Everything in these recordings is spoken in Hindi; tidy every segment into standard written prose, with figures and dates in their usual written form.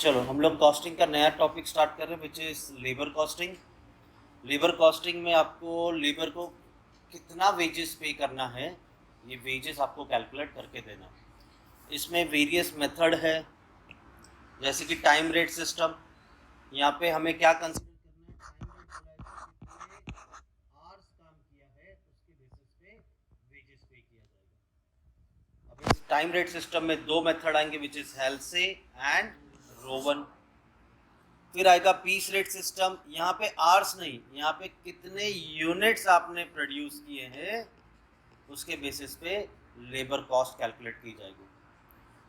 चलो हम लोग कॉस्टिंग का नया टॉपिक स्टार्ट कर रहे हैं which is labour costing. Labour costing में आपको लेबर को कितना वेजेस पे करना है, ये वेजेस आपको कैलकुलेट करके देना। इसमें वेरियस मेथड है, जैसे कि टाइम रेट सिस्टम। यहाँ पे हमें क्या कंसीडर करना है, टाइम रेट बोला है तो कितने आवर्स काम किया है उसके बेसिस पे वेजेस पे किया जाएगा। अब इस टाइम रेट सिस्टम में दो मेथड आएंगे विच इज हेल्से एंड रोवन। फिर आएगा पीस रेट सिस्टम। यहाँ पे आवर्स नहीं, यहाँ पे कितने यूनिट्स आपने प्रोड्यूस किए हैं उसके बेसिस पे लेबर कॉस्ट कैलकुलेट की जाएगी।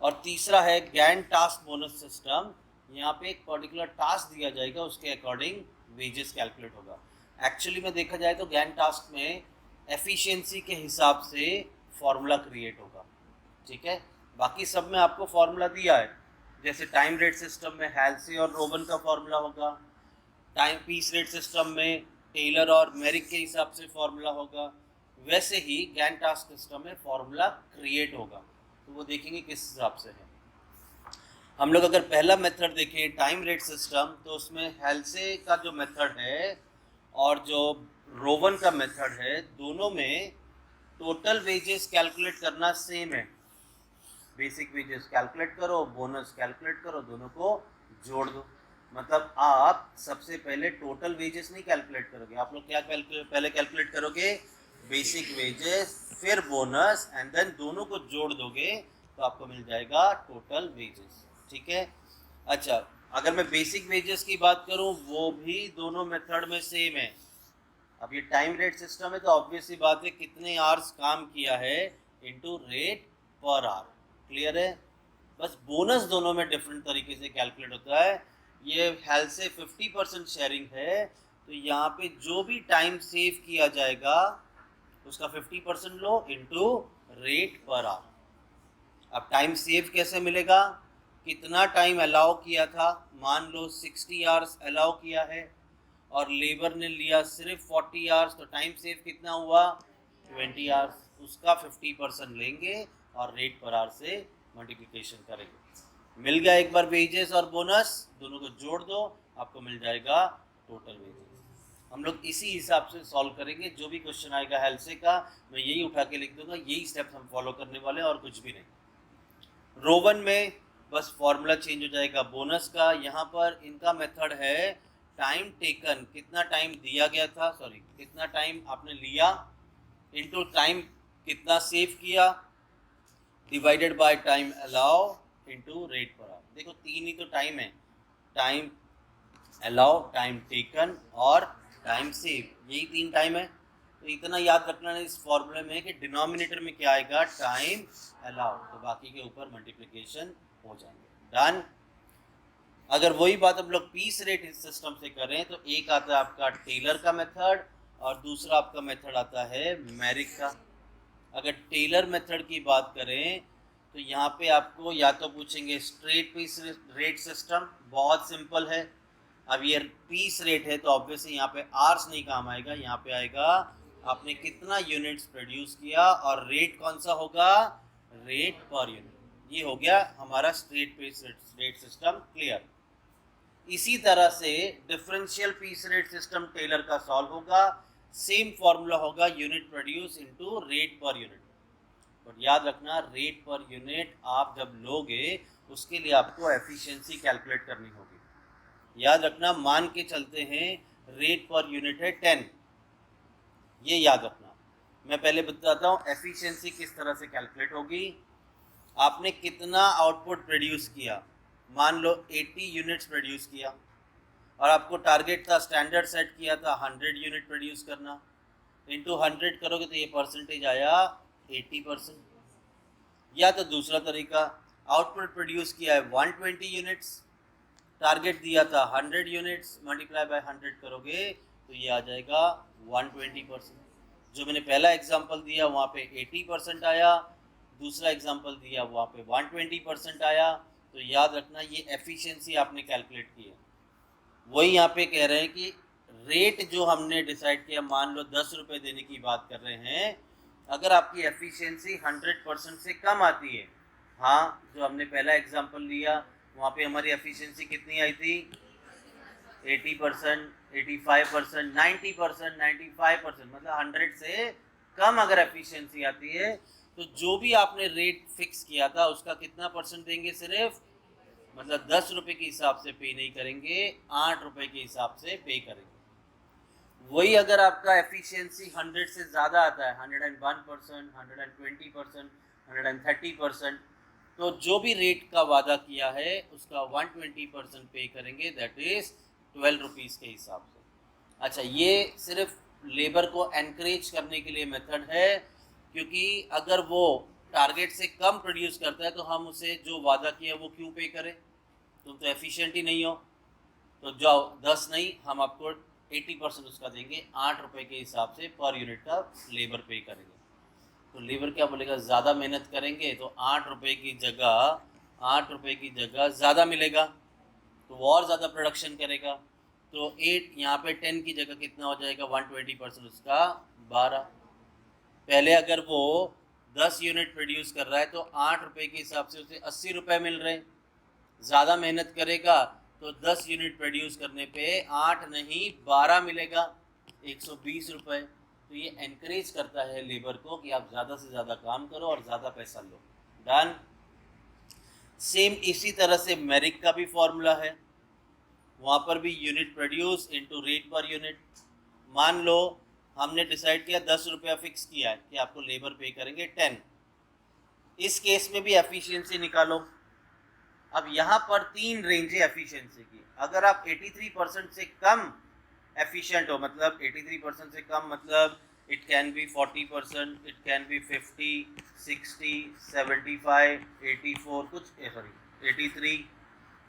और तीसरा है गैंट टास्क बोनस सिस्टम। यहाँ पे एक पर्टिकुलर टास्क दिया जाएगा, उसके अकॉर्डिंग वेजेस कैलकुलेट होगा। एक्चुअली में देखा जाए तो गैंट टास्क में एफिशिएंसी के हिसाब से फॉर्मूला क्रिएट होगा, ठीक है। बाकी सब में आपको फॉर्मूला दिया है, जैसे टाइम रेट सिस्टम में हेल्से और रोबन का फॉर्मूला होगा, टाइम पीस रेट सिस्टम में टेलर और मेरिक के हिसाब से फॉर्मूला होगा, वैसे ही गैंट टास्क सिस्टम में फॉर्मूला क्रिएट होगा। तो वो देखेंगे किस हिसाब से है। हम लोग अगर पहला मेथड देखें टाइम रेट सिस्टम, तो उसमें हेल्से का जो मेथड है और जो रोवन का मेथड है, दोनों में टोटल वेजेस कैलकुलेट करना सेम है। बेसिक वेजेस कैलकुलेट करो, बोनस कैलकुलेट करो, दोनों को जोड़ दो। मतलब आप सबसे पहले टोटल वेजेस नहीं कैलकुलेट करोगे, आप लोग क्या पहले कैलकुलेट करोगे, बेसिक वेजेस, फिर बोनस, एंड देन दोनों को जोड़ दोगे तो आपको मिल जाएगा टोटल वेजेस, ठीक है। अच्छा, अगर मैं बेसिक वेजेस की बात करूं, वो भी दोनों मेथड में सेम है। अब ये टाइम रेट सिस्टम है तो ऑब्वियस सी बात है कितने आवर्स काम किया है into rate per hour. Clear है। बस बोनस दोनों में डिफरेंट तरीके से कैलकुलेट होता है। ये हेल्थ से 50% शेयरिंग है, तो यहाँ पे जो भी टाइम सेव किया जाएगा उसका 50% लो इनटू रेट पर आवर। अब टाइम सेव कैसे मिलेगा, कितना टाइम अलाउ किया था, मान लो 60 आवर्स अलाउ किया है और लेबर ने लिया सिर्फ 40 आवर्स, तो टाइम सेव कितना हुआ, 20 आवर्स। उसका 50% लेंगे और रेट पर आवर से मल्टीप्लिकेशन करेंगे। मिल गया एक बार वेजेस और बोनस, दोनों को जोड़ दो, आपको मिल जाएगा टोटल वेजेस। हम लोग इसी हिसाब से सॉल्व करेंगे। जो भी क्वेश्चन आएगा हेल्से का, मैं यही उठा के लिख दूंगा, यही स्टेप्स हम फॉलो करने वाले हैं और कुछ भी नहीं। रोवन में बस फॉर्मूला चेंज हो जाएगा बोनस का। यहाँ पर इनका मेथड है टाइम टेकन, कितना टाइम दिया गया था, सॉरी कितना टाइम आपने लिया, इनटू टाइम कितना सेव किया, divided by time allow into rate per hour. देखो तीन ही तो टाइम है, टाइम अलाउ, टाइम टेकन और टाइम सेव, यही तीन टाइम है। तो इतना याद रखना है इस फॉर्मूले में कि डिनोमिनेटर में क्या आएगा, टाइम अलाउ, तो बाकी के ऊपर मल्टीप्लिकेशन हो जाएंगे। डन। अगर वही बात हम लोग पीस रेट सिस्टम से करें तो एक आता है आपका टेलर का मेथड और दूसरा आपका मेथड आता है मेरिक का। अगर टेलर मेथड की बात करें तो यहाँ पे आपको या तो पूछेंगे स्ट्रेट पीस रेट सिस्टम, बहुत सिंपल है। अब ये पीस रेट है तो ऑब्वियसली यहाँ पे आवर्स नहीं काम आएगा, यहाँ पे आएगा आपने कितना यूनिट्स प्रोड्यूस किया, और रेट कौन सा होगा, रेट पर यूनिट। ये हो गया हमारा straight piece rate system. Clear. इसी तरह से differential piece rate system Taylor का सॉल्व होगा, सेम फॉर्मूला होगा यूनिट प्रोड्यूस इनटू रेट पर यूनिट। बट याद रखना रेट पर यूनिट आप जब लोगे उसके लिए आपको एफिशिएंसी कैलकुलेट करनी होगी। याद रखना, मान के चलते हैं रेट पर यूनिट है 10, ये याद रखना। मैं पहले बताता हूँ एफिशिएंसी किस तरह से कैलकुलेट होगी। आपने कितना आउटपुट प्रोड्यूस किया, मान लो 80 यूनिट्स प्रोड्यूस किया और आपको टारगेट था, स्टैंडर्ड सेट किया था 100 यूनिट प्रोड्यूस करना, इंटू 100 करोगे तो ये परसेंटेज आया 80%। या तो दूसरा तरीका, आउटपुट प्रोड्यूस किया है 120 यूनिट्स, टारगेट दिया था 100 यूनिट्स, मल्टीप्लाई बाय 100 करोगे तो ये आ जाएगा 120%। जो मैंने पहला एग्जांपल दिया वहाँ पे 80% आया, दूसरा एग्जांपल दिया वहाँ पे 120% आया। तो याद रखना ये एफिशिएंसी आपने कैलकुलेट की है। वही यहाँ पे कह रहे हैं कि रेट जो हमने डिसाइड किया, मान लो 10 रुपये देने की बात कर रहे हैं, अगर आपकी एफिशिएंसी 100% से कम आती है, हाँ जो हमने पहला एग्जांपल लिया वहाँ पे हमारी एफिशिएंसी कितनी आई थी? 80%, 85%, 90%, 95%, मतलब 100 से कम अगर एफिशिएंसी आती है तो जो भी आपने रेट फिक्स किया था उसका कितना परसेंट देंगे? सिर्फ, मतलब 10 रुपये के हिसाब से पे नहीं करेंगे, 8 रुपये के हिसाब से पे करेंगे। वही अगर आपका एफिशिएंसी 100 से ज़्यादा आता है, 101%, 120%, 130%, तो जो भी रेट का वादा किया है उसका 120% पे करेंगे, दैट इज़ 12 रुपीज़ के हिसाब से। अच्छा, ये सिर्फ लेबर को एनकरेज करने के लिए मेथड है, क्योंकि अगर वो टारगेट से कम प्रोड्यूस करता है तो हम उसे जो वादा किया वो क्यों पे करें? तुम तो एफिशिएंट ही नहीं हो, तो जाओ 10 नहीं, हम आपको 80% उसका देंगे, 8 रुपये के हिसाब से पर यूनिट का लेबर पे करेंगे। तो लेबर क्या बोलेगा? ज़्यादा मेहनत करेंगे तो 8 रुपये की जगह ज़्यादा मिलेगा, तो वो और ज़्यादा प्रोडक्शन करेगा। तो 8 यहाँ पे 10 की जगह कितना हो जाएगा? 120% उसका 12। पहले अगर वो 10 यूनिट प्रोड्यूस कर रहा है तो 8 रुपये के हिसाब से उसे 80 रुपये मिल रहे हैं। ज़्यादा मेहनत करेगा तो 10 यूनिट प्रोड्यूस करने पे 8 नहीं 12 मिलेगा, 120 रुपये। तो ये एनकरेज करता है लेबर को कि आप ज़्यादा से ज़्यादा काम करो और ज़्यादा पैसा लो। डन। सेम इसी तरह से मेरिक का भी फॉर्मूला है, वहाँ पर भी unit produce into rate per unit. मान लो हमने डिसाइड किया 10 रुपया फिक्स किया है कि आपको लेबर पे करेंगे 10। इस केस में भी एफिशिएंसी निकालो। अब यहाँ पर 3 रेंज है एफिशिएंसी की। अगर आप 83% से कम एफिशिएंट हो, मतलब 83% से कम मतलब it can be 40%, it can be 50, 60, 75, 84, कुछ सॉरी 83।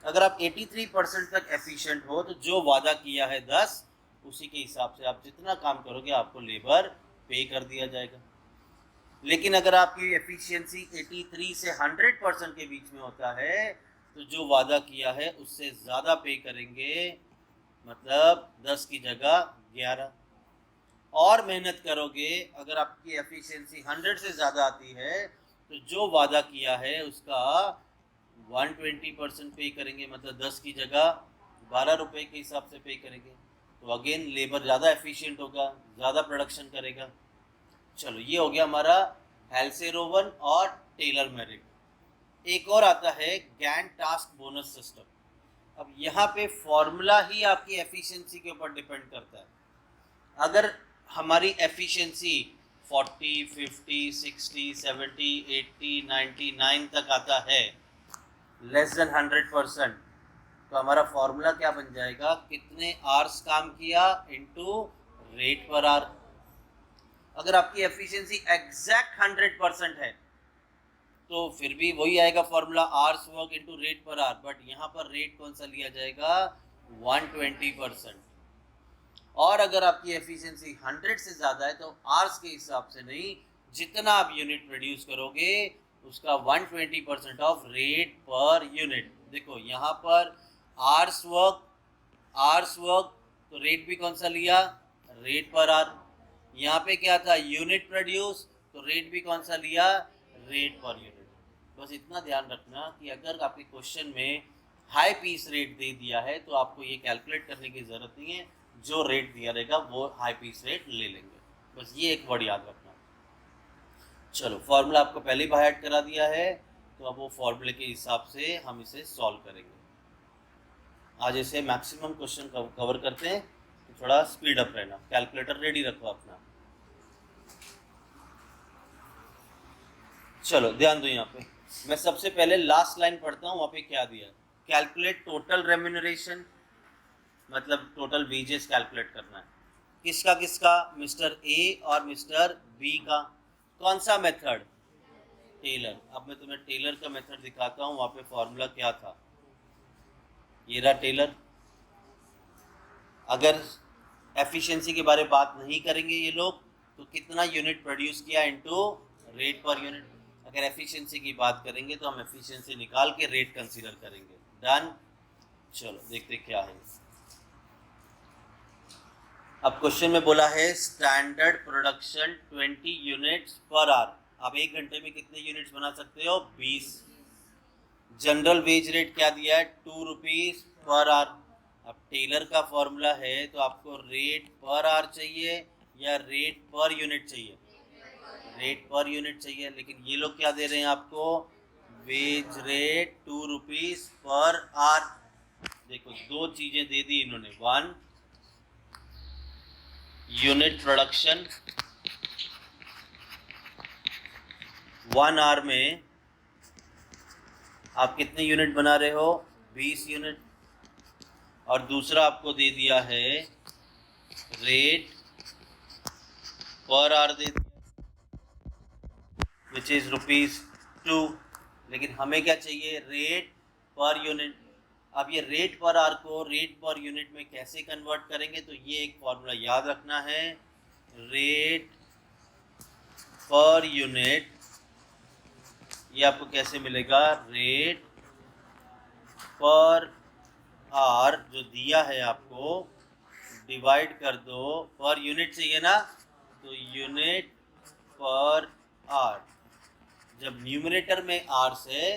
अगर आप 83% तक एफिशिएंट हो तो जो वादा किया है 10, उसी के हिसाब से आप जितना काम करोगे आपको लेबर पे कर दिया जाएगा। लेकिन अगर आपकी एफिशिएंसी 83 से 100% के बीच में होता है तो जो वादा किया है उससे ज़्यादा पे करेंगे, मतलब 10 की जगह 11। और मेहनत करोगे, अगर आपकी एफिशिएंसी 100 से ज़्यादा आती है तो जो वादा किया है उसका 120% पे करेंगे, मतलब 10 की जगह 12 रुपये के हिसाब से पे करेंगे। तो अगेन लेबर ज़्यादा एफिशिएंट होगा, ज़्यादा प्रोडक्शन करेगा। चलो, ये हो गया हमारा हेल्सेरोवन और टेलर मेरिट। एक और आता है गैंट टास्क बोनस सिस्टम। अब यहाँ पे फॉर्मूला ही आपकी एफिशिएंसी के ऊपर डिपेंड करता है। अगर हमारी एफिशिएंसी 40, 50, 60, 70, 80, 99 तक आता है, लेस देन 100%, तो हमारा फॉर्मूला क्या बन जाएगा? कितने आवर्स काम किया इनटू रेट पर आवर। अगर आपकी एफिशिएंसी एग्जैक्ट 100% है तो फिर भी वही आएगा formula, hours work into rate per hour, but यहाँ पर रेट कौन सा लिया जाएगा? 120%। और अगर आपकी एफिशिएंसी 100 से ज़्यादा है तो आवर्स के हिसाब से नहीं, जितना आप यूनिट प्रोड्यूस करोगे उसका 120% ऑफ रेट पर यूनिट। देखो यहाँ पर आवर्स वर्क, तो रेट भी कौन सा लिया? Rate per hour. यहाँ पे क्या था? यूनिट प्रोड्यूस, तो रेट भी कौन सा लिया? Rate per unit. बस इतना ध्यान रखना कि अगर आपके क्वेश्चन में हाई पीस रेट दे दिया है तो आपको ये कैलकुलेट करने की ज़रूरत नहीं है, जो रेट दिया रहेगा वो हाई पीस रेट ले लेंगे। बस ये एक वर्ड याद रखना। चलो, फॉर्मूला आपको पहले ही बाय हार्ट करा दिया है, तो अब वो फॉर्मूले के हिसाब से हम इसे सॉल्व करेंगे। आज इसे मैक्सिमम क्वेश्चन कवर करते हैं, तो थोड़ा स्पीड अप रहना। कैलकुलेटर रेडी रखो अपना। चलो ध्यान दो, यहाँ पे मैं सबसे पहले लास्ट लाइन पढ़ता हूँ, वहाँ पे क्या दिया है? कैलकुलेट टोटल रेम्यूनरेशन, मतलब टोटल वेजेस कैलकुलेट करना है। किसका किसका? मिस्टर ए और मिस्टर बी का। कौन सा मेथड? टेलर। अब मैं तुम्हें टेलर का मेथड दिखाता हूँ। वहाँ पे फॉर्मूला क्या था? ये रहा टेलर। अगर एफिशिएंसी के बारे में बात नहीं करेंगे ये लोग, तो कितना यूनिट प्रोड्यूस किया इनटू रेट पर यूनिट। अगर एफिशिएंसी की बात करेंगे तो हम एफिशिएंसी निकाल के रेट कंसीडर करेंगे। डन। चलो देखते क्या है। अब क्वेश्चन में बोला है standard production 20 units per hour. आप 1 घंटे में कितने यूनिट्स बना सकते हो? 20। जनरल वेज रेट क्या दिया है, 2 रुपीज़ पर आवर। अब टेलर का फॉर्मूला है तो आपको रेट पर आवर चाहिए या रेट पर यूनिट चाहिए, रेट पर यूनिट चाहिए। लेकिन ये लोग क्या दे रहे हैं आपको, wage rate 2 rupees per hour. देखो दो चीज़ें दे दी इन्होंने, वन यूनिट प्रोडक्शन, 1 आवर में आप कितने यूनिट बना रहे हो, 20 यूनिट। और दूसरा आपको दे दिया है रेट पर आवर दे दिया, विच इज ₹2। लेकिन हमें क्या चाहिए, रेट पर यूनिट। अब ये रेट पर आवर को रेट पर यूनिट में कैसे कन्वर्ट करेंगे, तो ये एक फॉर्मूला याद रखना है, रेट पर यूनिट। ये आपको कैसे मिलेगा, रेट पर आवर जो दिया है आपको डिवाइड कर दो, पर यूनिट चाहिए ना, तो यूनिट पर आवर। जब न्यूमरेटर में आर्स है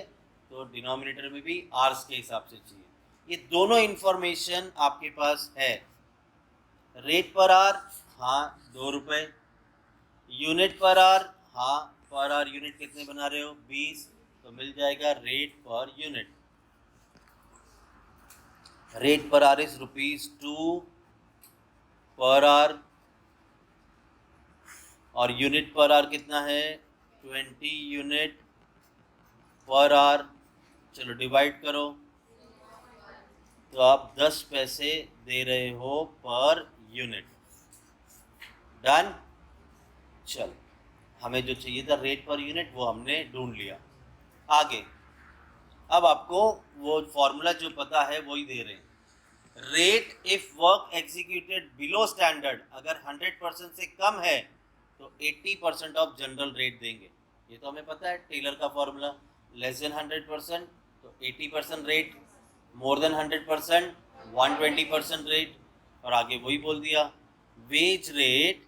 तो डिनोमिनेटर में भी आर्स के हिसाब से चाहिए। ये दोनों इंफॉर्मेशन आपके पास है। रेट पर आवर, हाँ 2 रुपये। यूनिट पर आवर, हाँ पर आवर यूनिट कितने बना रहे हो, 20, तो मिल जाएगा rate per unit. Rate per hour is ₹2 per hour, और यूनिट पर आवर कितना है, 20 यूनिट पर आवर। चलो डिवाइड करो, तो आप 10 पैसे दे रहे हो पर यूनिट। डन। चल, हमें जो चाहिए था रेट पर यूनिट वो हमने ढूंढ लिया। आगे अब आपको वो फॉर्मूला जो पता है वही दे रहे हैं। Rate if work executed below standard, अगर 100% से कम है तो 80% ऑफ जनरल रेट देंगे। ये तो हमें पता है टेलर का फॉर्मूला, लेस देन 100% तो 80% रेट, मोर देन 100% 120% रेट। और आगे वही बोल दिया, wage rate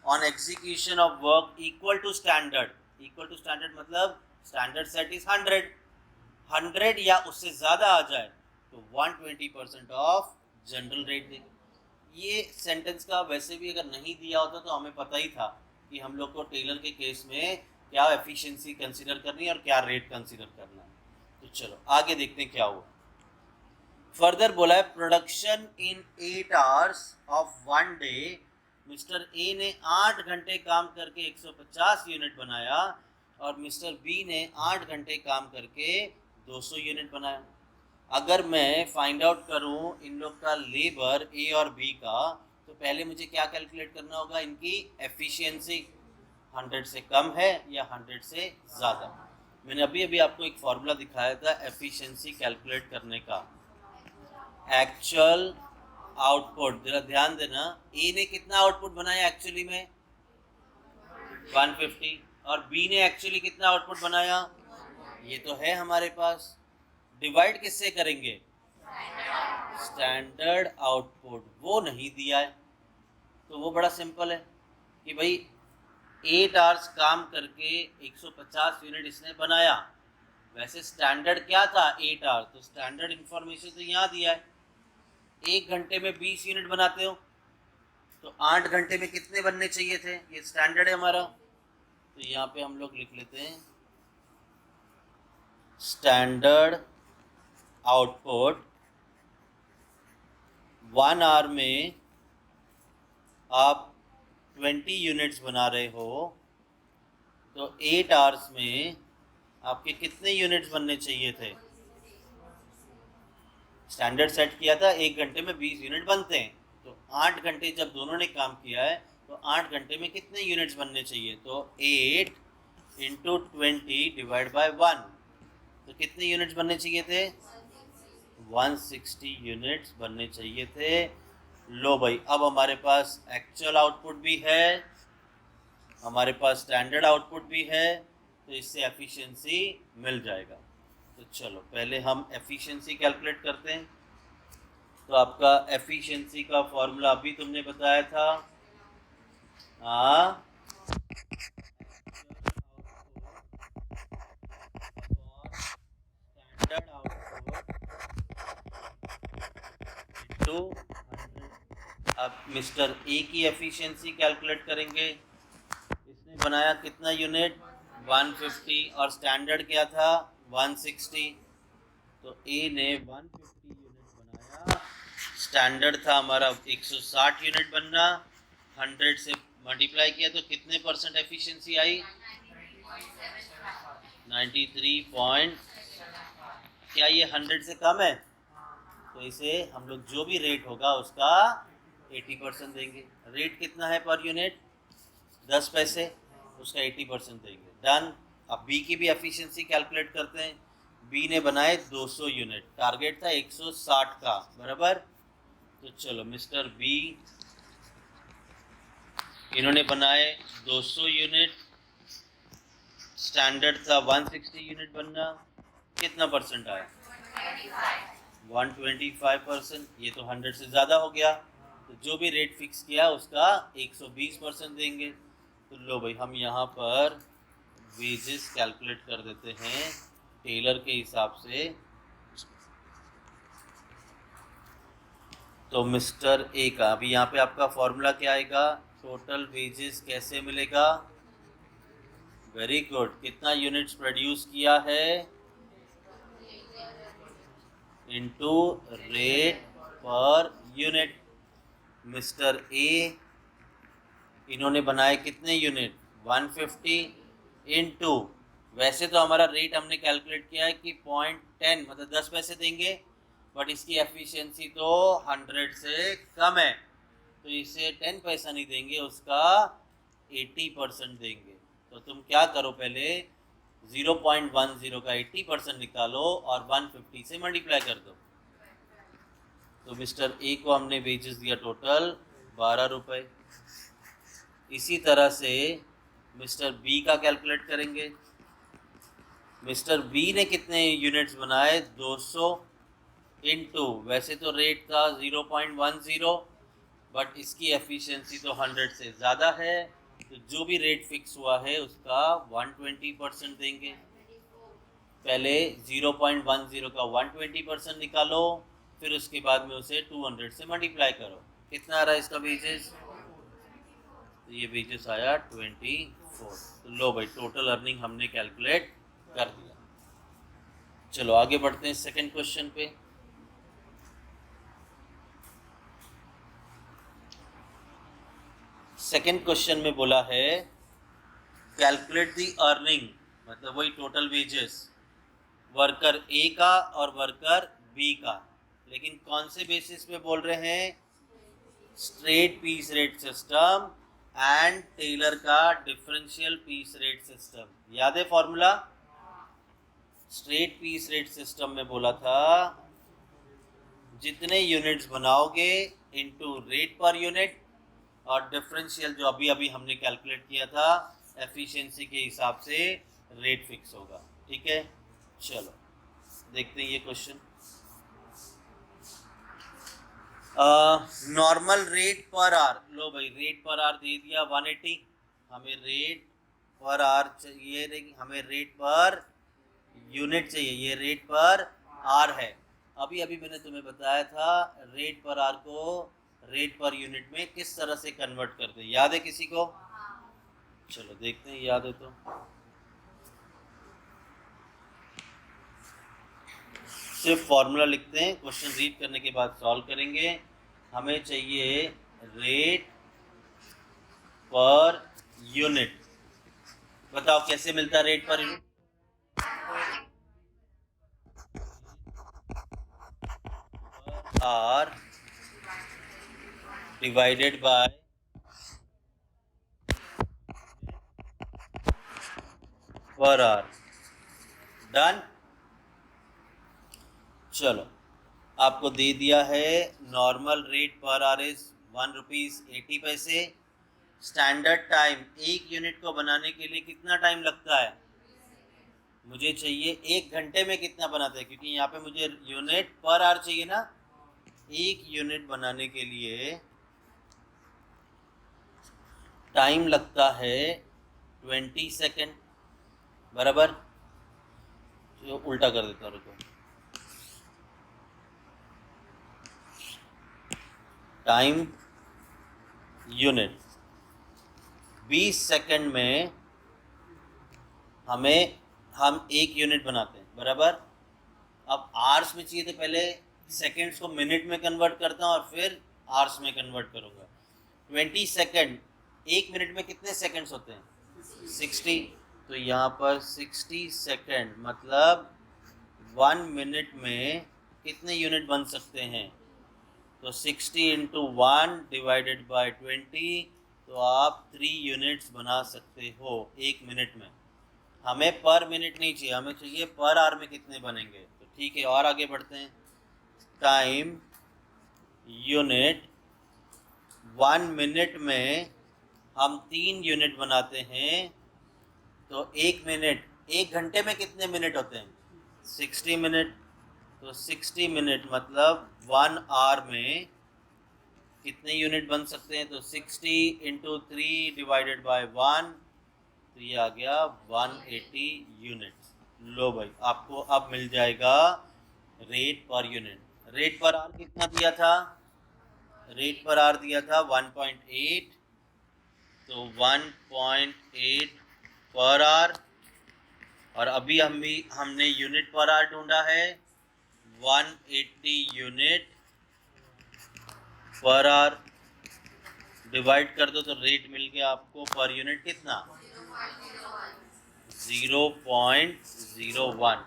on execution of work equal to standard. Equal to standard मतलब स्टैंडर्ड सेट इज 100 या उससे ज़्यादा आ जाए तो 120% ऑफ जनरल रेट देंगे। ये सेंटेंस का वैसे भी अगर नहीं दिया होता तो हमें पता ही था कि हम लोग को टेलर के केस में क्या एफिशिएंसी कंसीडर करनी है और क्या रेट कंसीडर करना है। तो चलो आगे देखते हैं क्या हुआ। फर्दर बोला है, production in 8 hours of 1 day, mister A ने 8 घंटे काम करके 150 यूनिट बनाया और मिस्टर बी ने 8 घंटे काम करके 200 यूनिट बनाया। अगर मैं फाइंड आउट करूं इन लोग का लेबर ए और बी का, तो पहले मुझे क्या कैलकुलेट करना होगा, इनकी एफिशिएंसी 100 से कम है या 100 से ज़्यादा। मैंने अभी अभी आपको एक फॉर्मूला दिखाया था एफिशिएंसी कैलकुलेट करने का, एक्चुअल आउटपुट। जरा ध्यान देना, ए ने कितना आउटपुट बनाया एक्चुअली में, 150, और बी ने एक्चुअली कितना आउटपुट बनाया, ये तो है हमारे पास। डिवाइड किससे करेंगे, स्टैंडर्ड आउटपुट, वो नहीं दिया है। तो वो बड़ा सिंपल है कि भाई 8 आवर्स काम करके 150 यूनिट इसने बनाया। वैसे स्टैंडर्ड क्या था, 8 आवर, तो स्टैंडर्ड इंफॉर्मेशन तो यहाँ दिया है। 1 घंटे में 20 यूनिट बनाते हो तो 8 घंटे में कितने बनने चाहिए थे, ये स्टैंडर्ड है हमारा। तो यहाँ पे हम लोग लिख लेते हैं स्टैंडर्ड आउटपुट 1 आवर में आप 20 यूनिट्स बना रहे हो तो 8 आवर्स में आपके कितने यूनिट्स बनने चाहिए थे। स्टैंडर्ड सेट किया था 1 घंटे में 20 यूनिट बनते हैं, तो 8 घंटे जब दोनों ने काम किया है तो 8 घंटे में कितने यूनिट्स बनने चाहिए, तो 8 इंटू 20 डिवाइड बाय 1, तो कितने यूनिट्स बनने चाहिए थे, 160 यूनिट्स बनने चाहिए थे। लो भाई, अब हमारे पास एक्चुअल आउटपुट भी है, हमारे पास स्टैंडर्ड आउटपुट भी है, तो इससे एफिशिएंसी मिल जाएगा। तो चलो पहले हम एफिशिएंसी कैलकुलेट करते हैं। तो आपका एफिशिएंसी का फॉर्मूला अभी तुमने बताया था, हाँ, स्टैंडर्ड टू 100। अब मिस्टर ए की एफिशिएंसी कैलकुलेट करेंगे। इसने बनाया कितना यूनिट? 150 और स्टैंडर्ड क्या था? 160। तो ए ने 150 यूनिट बनाया, स्टैंडर्ड था हमारा 160 यूनिट बनना। 100 से मल्टीप्लाई किया तो कितने परसेंट एफिशिएंसी आई? 93 क्या ये 100 से कम है? तो इसे हम लोग जो भी रेट होगा उसका 80% देंगे। रेट कितना है पर यूनिट? 10 पैसे, उसका 80% देंगे। डन। अब बी की भी एफिशिएंसी कैलकुलेट करते हैं। बी ने बनाए 200 यूनिट, टारगेट था 160 का, बराबर। तो चलो मिस्टर बी, इन्होंने बनाए 200 यूनिट, स्टैंडर्ड था 160 यूनिट बनना। कितना परसेंट आया? 125%। ये तो 100 से ज़्यादा हो गया, तो जो भी रेट फिक्स किया उसका 120% देंगे। तो लो भाई, हम यहाँ पर वेजेस कैलकुलेट कर देते हैं टेलर के हिसाब से। तो मिस्टर ए का अभी यहाँ पे आपका फॉर्मूला क्या आएगा? टोटल वेजेस कैसे मिलेगा? Very good. कितना यूनिट्स प्रोड्यूस किया है into rate per unit. Mister A, इन्होंने बनाए कितने यूनिट? 150 इनटू, वैसे तो हमारा रेट हमने कैलकुलेट किया है कि 0.10 मतलब 10 पैसे देंगे, बट इसकी एफिशिएंसी तो 100 से कम है, तो इसे 10 पैसा नहीं देंगे, उसका 80% देंगे। तो तुम क्या करो, पहले 0.10 का 80% निकालो और 150 से मल्टीप्लाई कर दो। तो मिस्टर ए को हमने वेजेस दिया टोटल 12 रुपये। इसी तरह से मिस्टर बी का कैलकुलेट करेंगे। मिस्टर बी ने कितने यूनिट्स बनाए? 200 इनटू, वैसे तो रेट था 0.10, बट इसकी एफिशिएंसी तो 100 से ज़्यादा है, तो जो भी रेट फिक्स हुआ है उसका 120% देंगे। पहले 0.10 का 120% निकालो, फिर उसके बाद में उसे 200 से मल्टीप्लाई करो। कितना आ रहा है इसका वेजेस? तो ये वेजेस आया 24। तो लो भाई, टोटल अर्निंग हमने कैलकुलेट कर दिया। चलो आगे बढ़ते हैं सेकंड क्वेश्चन पे। सेकंड क्वेश्चन में बोला है कैलकुलेट दी अर्निंग, मतलब वही टोटल वेजेस, वर्कर ए का और वर्कर बी का, लेकिन कौन से बेसिस पे बोल रहे हैं? Straight piece rate system and Taylor का डिफरेंशियल पीस रेट सिस्टम। याद है formula? Straight piece rate system में बोला था जितने यूनिट्स बनाओगे इनटू रेट पर यूनिट, और डिफरेंशियल जो अभी अभी हमने कैलकुलेट किया था एफिशिएंसी के हिसाब से रेट फिक्स होगा। ठीक है, चलो देखते हैं ये question. Normal rate per are, लो भाई रेट पर आर दे दिया 180। हमें रेट पर आर चाहिए, लेकिन हमें रेट पर यूनिट चाहिए, ये रेट पर आर है। अभी अभी मैंने तुम्हें बताया था रेट पर आर को रेट पर यूनिट में किस तरह से कन्वर्ट करते, याद है किसी को? चलो देखते हैं, याद है तो। सिर्फ फॉर्मूला लिखते हैं, क्वेश्चन रीड करने के बाद सॉल्व करेंगे। हमें चाहिए रेट पर यूनिट। बताओ कैसे मिलता है रेट पर unit? R divided by per R. Done. चलो आपको दे दिया है normal rate per R is 1 rupees 80 पैसे। स्टैंडर्ड टाइम एक यूनिट को बनाने के लिए कितना टाइम लगता है? मुझे चाहिए 1 घंटे में कितना बनाते हैं, क्योंकि यहाँ पे मुझे यूनिट पर आर चाहिए ना। एक यूनिट बनाने के लिए टाइम लगता है 20 सेकेंड, बराबर। तो उल्टा कर देता हूँ, रुको। टाइम यूनिट, 20 सेकंड में हम एक यूनिट बनाते हैं, बराबर। अब आवर्स में चाहिए तो पहले सेकंड्स को मिनट में कन्वर्ट करता हूँ और फिर आवर्स में कन्वर्ट करूँगा। 20 सेकंड, एक मिनट में कितने सेकंड्स होते हैं? 60। तो यहाँ पर 60 सेकंड मतलब 1 मिनट में कितने यूनिट बन सकते हैं? तो 60 इंटू 1 डिवाइडेड बाई 20, तो आप 3 यूनिट्स बना सकते हो एक मिनट में। हमें पर मिनट नहीं चाहिए, हमें चाहिए पर आवर में कितने बनेंगे। तो ठीक है, और आगे बढ़ते हैं। टाइम यूनिट, 1 मिनट में हम 3 यूनिट बनाते हैं, तो एक मिनट, एक घंटे में कितने मिनट होते हैं? 60 मिनट। तो 60 मिनट मतलब 1 आवर में कितने यूनिट बन सकते हैं? तो 60 इंटू 3 डिवाइडेड बाय 1, तो ये आ गया 180 यूनिट्स। लो भाई, आपको अब मिल जाएगा rate per unit. Rate per hour कितना दिया था? रेट पर आवर दिया था 1.8, तो 1.8 पर आवर। और अभी हमने यूनिट पर आवर ढूंढा है, 180 यूनिट पर आवर। डिवाइड कर दो तो रेट मिल गया आपको पर यूनिट कितना? 0.01।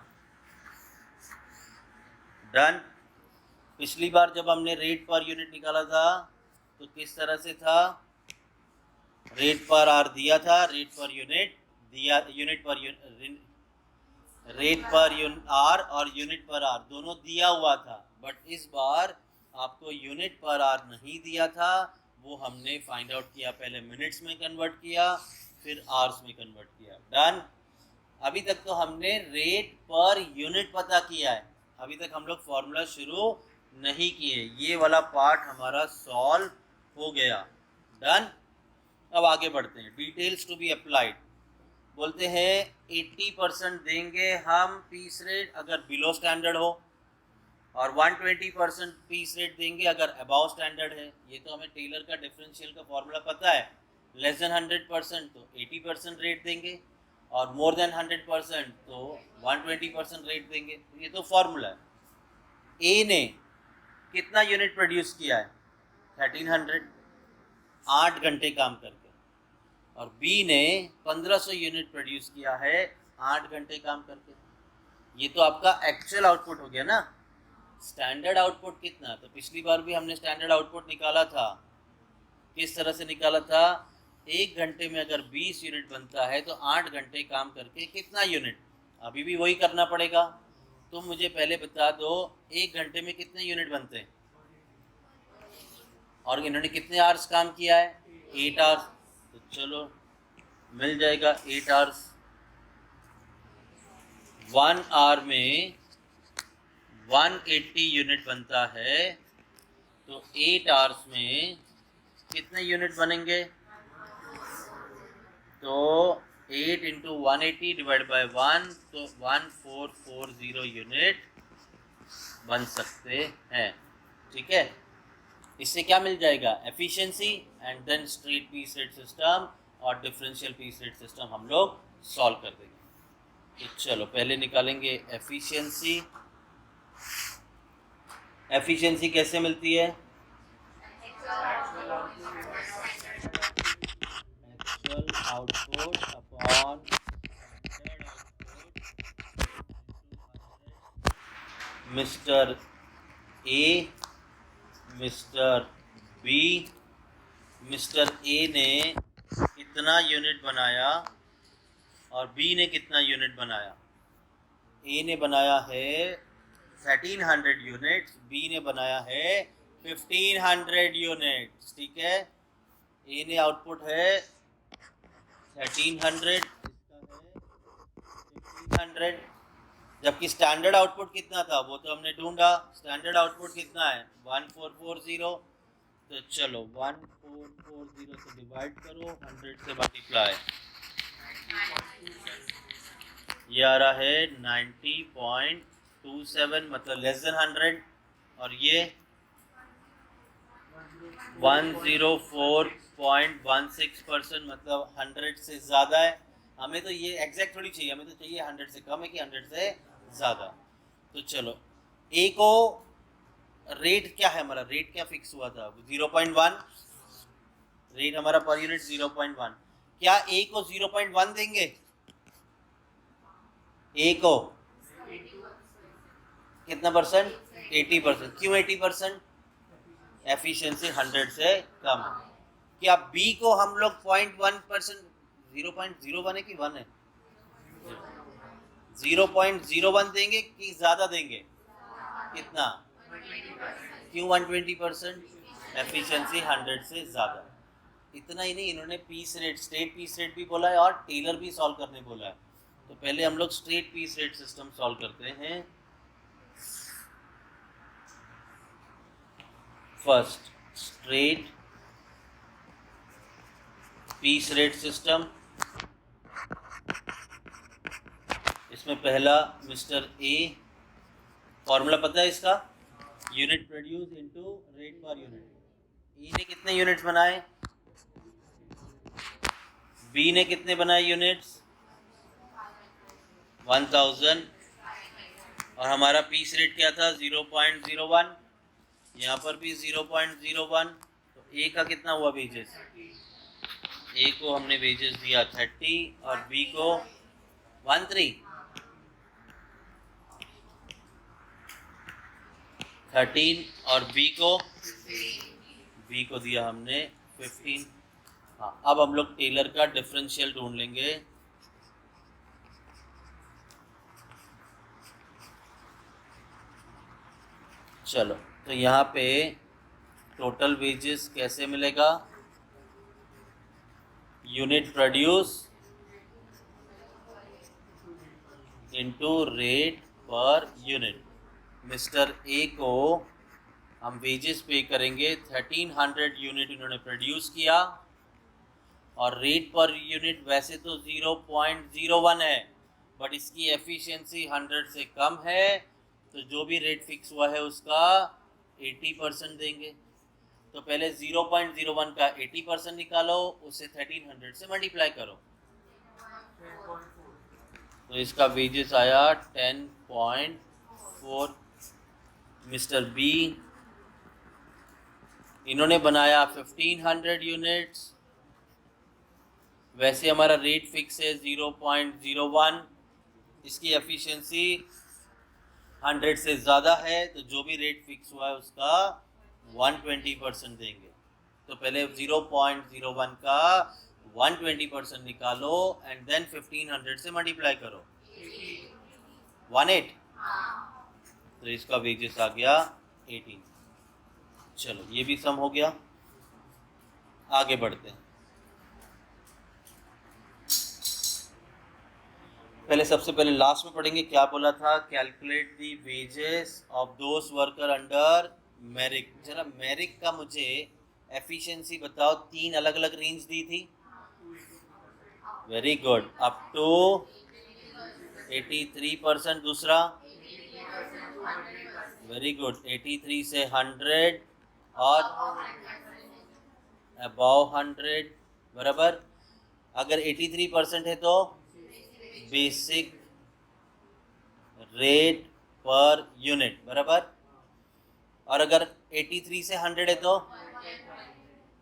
डन। पिछली बार जब हमने रेट पर यूनिट निकाला था तो किस तरह से था? रेट पर आर दिया था, रेट पर यूनिट दिया, यूनिट पर रेट पर आर और यूनिट पर आर दोनों दिया हुआ था। बट इस बार आपको यूनिट पर आर नहीं दिया था, वो हमने फाइंड आउट किया, पहले मिनट्स में कन्वर्ट किया फिर आवर्स में कन्वर्ट किया। डन। अभी तक तो हमने रेट पर यूनिट पता किया है, अभी तक हम लोग फॉर्मूला शुरू नहीं किए। ये वाला पार्ट हमारा सॉल्व हो गया। डन। अब आगे बढ़ते हैं। Details to be applied. बोलते हैं 80% देंगे हम पीस रेट अगर बिलो स्टैंडर्ड हो, और 120% पीस रेट देंगे अगर अबाव स्टैंडर्ड है। ये तो हमें टेलर का डिफरेंशियल का फॉर्मूला पता है। लेस देन 100% तो 80% रेट देंगे, और मोर देन 100% तो 120% रेट देंगे। ये तो फॉर्मूला है। ए ने कितना यूनिट प्रोड्यूस किया है? 1300, 8 घंटे काम करके। और बी ने 1500 यूनिट प्रोड्यूस किया है 8 घंटे काम करके। ये तो आपका एक्चुअल आउटपुट हो गया ना। स्टैंडर्ड आउटपुट कितना? तो पिछली बार भी हमने स्टैंडर्ड आउटपुट निकाला था। किस तरह से निकाला था? एक घंटे में अगर 20 यूनिट बनता है तो 8 घंटे काम करके कितना यूनिट? अभी भी वही करना पड़ेगा। तुम मुझे पहले बता दो, एक घंटे में कितने यूनिट बनते हैं? और इन्होंने कितने आवर्स काम किया है? 8 आवर्स। तो चलो मिल जाएगा 8 आवर्स। 1 आवर में 180 यूनिट बनता है, तो 8 आवर्स में कितने यूनिट बनेंगे? तो 8 इंटू 180 डिवाइड बाई 1, तो 1440 यूनिट बन सकते हैं। ठीक है, इससे क्या मिल जाएगा? Efficiency and then straight piece rate system और डिफरेंशियल पीस रेट सिस्टम हम लोग सॉल्व कर देंगे। तो चलो पहले निकालेंगे एफिशिएंसी। एफिशिएंसी कैसे मिलती है? Actual output upon standard output mister A, mister B. Mister A ने कितना यूनिट बनाया और बी ने कितना यूनिट बनाया? ए ने बनाया है 1300 यूनिट्स, बी ने बनाया है 1500 यूनिट्स। ठीक है, ए ने आउटपुट है 1300, इसका है 1500, जबकि स्टैंडर्ड आउटपुट कितना था वो तो हमने ढूंढा। स्टैंडर्ड आउटपुट कितना है? 1440। तो चलो 1440 से डिवाइड करो, 100 से मल्टीप्लाई, ये आ रहा है 90.27, मतलब लेस देन 100। और ये 104.16%, मतलब 100 से ज़्यादा है। हमें तो ये एग्जैक्ट थोड़ी चाहिए, हमें तो चाहिए 100 से कम है कि 100 से ज़्यादा। तो चलो, ए को रेट क्या है, हमारा रेट क्या फिक्स हुआ था? 0.1 रेट हमारा पर यूनिट 0.1। क्या ए को 0.1 देंगे? ए को कितना परसेंट? 80%। क्यों 80%? एफिशिएंसी 100 से कम है। क्या बी को हम लोग 0.1%, 0.01 है कि 1 है, 0.01 देंगे कि ज्यादा देंगे? कितना? क्यों 120%? एफिशिएंसी 100 से ज्यादा। इतना ही नहीं, इन्होंने piece rate, straight piece rate भी बोला है और टेलर भी सॉल्व करने बोला है। तो पहले हम लोग straight piece rate system solve करते हैं। First, straight piece rate system. इसमें पहला मिस्टर ए, फॉर्मूला पता है इसका? यूनिट प्रोड्यूस इनटू रेट पर यूनिट। ई ने कितने यूनिट्स बनाए? बी ने कितने बनाए यूनिट्स? 1000। और हमारा पीस रेट क्या था? 0.01। यहाँ पर भी 0.01। तो ए का कितना हुआ वेजेस? ए को हमने वेजेस दिया 30 और बी को 13 और बी को दिया हमने 15। हाँ, अब हम लोग टेलर का डिफरेंशियल ढूंढ लेंगे। चलो, तो यहाँ पे टोटल वेजेस कैसे मिलेगा? Unit produce into rate per unit. Mister A को हम वेजेस पे करेंगे 1300 यूनिट इन्होंने प्रोड्यूस किया, और रेट पर यूनिट वैसे तो 0.01 है, बट इसकी एफिशिएंसी 100 से कम है, तो जो भी रेट फिक्स हुआ है उसका 80% देंगे। तो पहले 0.01 का 80% निकालो, उसे 1300 से मल्टीप्लाई करो, तो इसका वेजेस आया 10.4। मिस्टर बी, इन्होंने बनाया 1500 यूनिट्स, वैसे हमारा रेट फिक्स है 0.01, इसकी एफिशिएंसी 100 से ज़्यादा है, तो जो भी रेट फिक्स हुआ है उसका 120% देंगे। तो पहले 0.01 का 120% निकालो एंड देन 1500 से मल्टीप्लाई करो, 18। तो इसका वेजेस आ गया 18। चलो, ये भी सम हो गया। आगे बढ़ते हैं। पहले सबसे पहले लास्ट में पढ़ेंगे क्या बोला था? Calculate the wages of those worker under Merrick. जरा मेरिक का मुझे एफिशिएंसी बताओ। 3 अलग अलग रेंज दी थी। Very good, up to 83%। दूसरा, वेरी गुड, 83 से 100 और अबव 100, बराबर। अगर 83% है तो बेसिक रेट पर यूनिट, बराबर। और अगर 83 से 100 है तो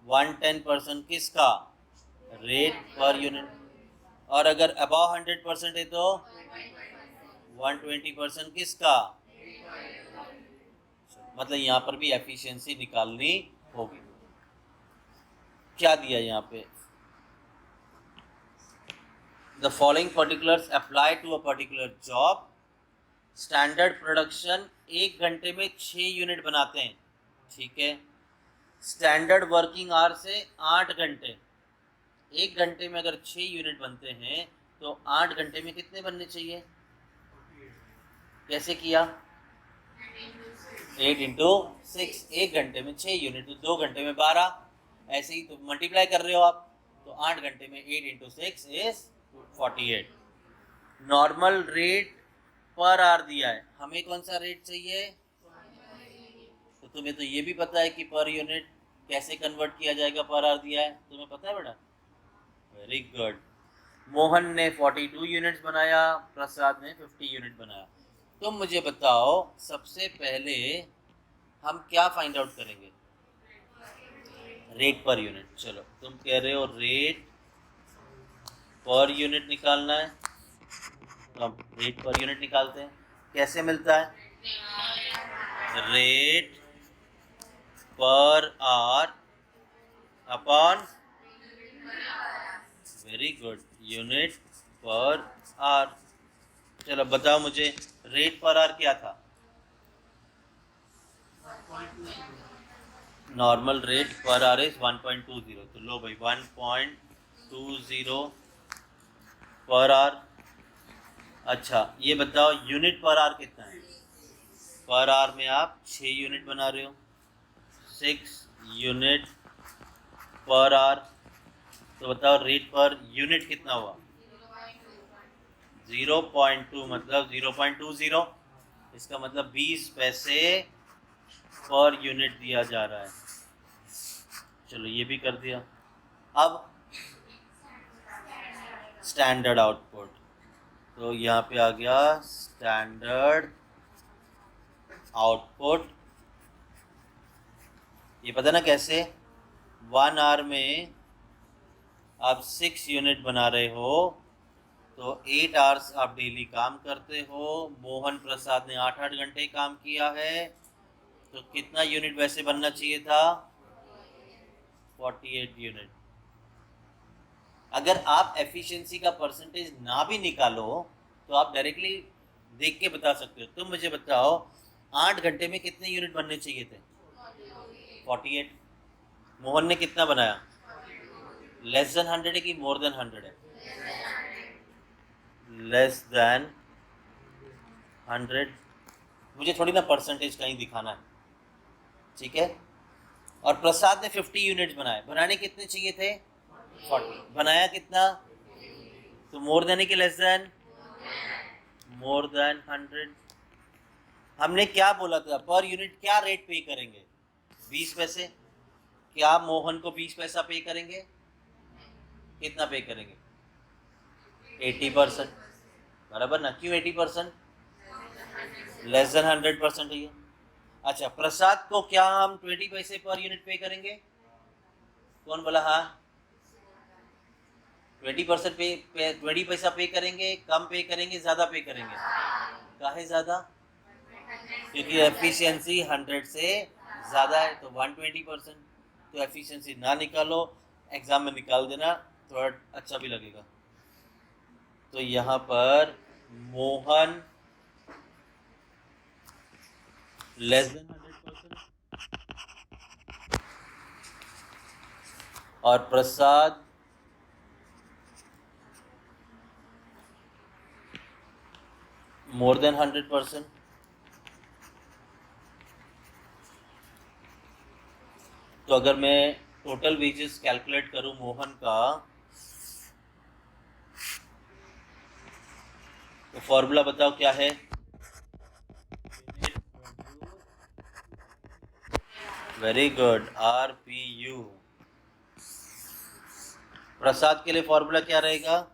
110% किसका? रेट पर यूनिट। और अगर अबव 100% है तो 120% किसका? मतलब यहाँ पर भी एफिशिएंसी निकालनी होगी। क्या दिया यहाँ पे? The following particulars apply to a particular job. Standard production 1 घंटे में 6 यूनिट बनाते हैं, ठीक है। स्टैंडर्ड वर्किंग आवर से 8 घंटे। 1 घंटे में अगर 6 यूनिट बनते हैं तो 8 घंटे में कितने बनने चाहिए? कैसे किया? 8 इंटू 6। 1 घंटे में 6 यूनिट तो 2 घंटे में 12। ऐसे ही तो मल्टीप्लाई कर रहे हो आप, तो 8 घंटे में 8 into 6 is 48। Normal rate per hour दिया है, हमें कौन सा रेट चाहिए? तो तुम्हें तो ये भी पता है कि पर यूनिट कैसे कन्वर्ट किया जाएगा पर आवर दिया है, तुम्हें पता है बेटा? Very good. मोहन ने 42 यूनिट्स बनाया, प्रसाद ने 50 यूनिट बनाया। तुम मुझे बताओ सबसे पहले हम क्या फाइंड आउट करेंगे? Rate per unit. चलो तुम कह रहे हो रेट पर यूनिट निकालना है, तो हम रेट पर यूनिट निकालते हैं। कैसे मिलता है? Rate per hour upon, very good, unit per hour. चलो बताओ मुझे रेट पर आवर क्या था? Normal rate per hour is 1.20, तो लो भाई 1.20 पर आवर। अच्छा ये बताओ यूनिट पर आवर कितना है? पर आवर में आप 6 यूनिट बना रहे हो, 6 यूनिट पर आवर। तो बताओ रेट पर यूनिट कितना हुआ? 0.2, मतलब 0.20। इसका मतलब 20 पैसे पर यूनिट दिया जा रहा है। चलो ये भी कर दिया। अब स्टैंडर्ड आउटपुट, तो यहाँ पे आ गया स्टैंडर्ड आउटपुट। ये पता ना कैसे? 1 आवर में आप 6 यूनिट बना रहे हो, तो 8 आवर्स आप डेली काम करते हो। मोहन प्रसाद ने 8-8 घंटे काम किया है, तो कितना यूनिट वैसे बनना चाहिए था? 48 यूनिट। अगर आप एफिशिएंसी का परसेंटेज ना भी निकालो तो आप डायरेक्टली देख के बता सकते हो। तुम मुझे बताओ 8 घंटे में कितने यूनिट बनने चाहिए थे? 48। मोहन ने कितना बनाया? लेस देन 100 है कि मोर देन 100 है? Less than 100। मुझे थोड़ी ना परसेंटेज कहीं दिखाना है, ठीक है? और प्रसाद ने 50 यूनिट्स बनाए, बनाने कितने चाहिए थे? 40। बनाया कितना? तो मोर देन है कि लेस देन? More than 100। हमने क्या बोला था? पर यूनिट क्या रेट पे करेंगे? 20 पैसे। क्या मोहन को 20 पैसा पे करेंगे? कितना पे करेंगे? 80%। बराबर ना? क्यों 80%? लेस देन 100% है ये। अच्छा प्रसाद को क्या हम 20 पैसे पर यूनिट पे करेंगे? कौन बोला हाँ? 20% पे 20 पैसा पे करेंगे, कम पे करेंगे, ज्यादा पे करेंगे? काहे ज्यादा? क्योंकि एफिशिएंसी 100 से ज़्यादा है, तो 120%। तो एफिशिएंसी ना निकालो, एग्जाम में निकाल देना, थोड़ा अच्छा भी लगेगा। तो यहाँ पर मोहन लेस देन 100% और प्रसाद मोर देन 100%। तो अगर मैं टोटल वेजेस कैलकुलेट करूं मोहन का, तो फॉर्मूला बताओ क्या है? Very good, RPU। प्रसाद के लिए फॉर्मूला क्या रहेगा?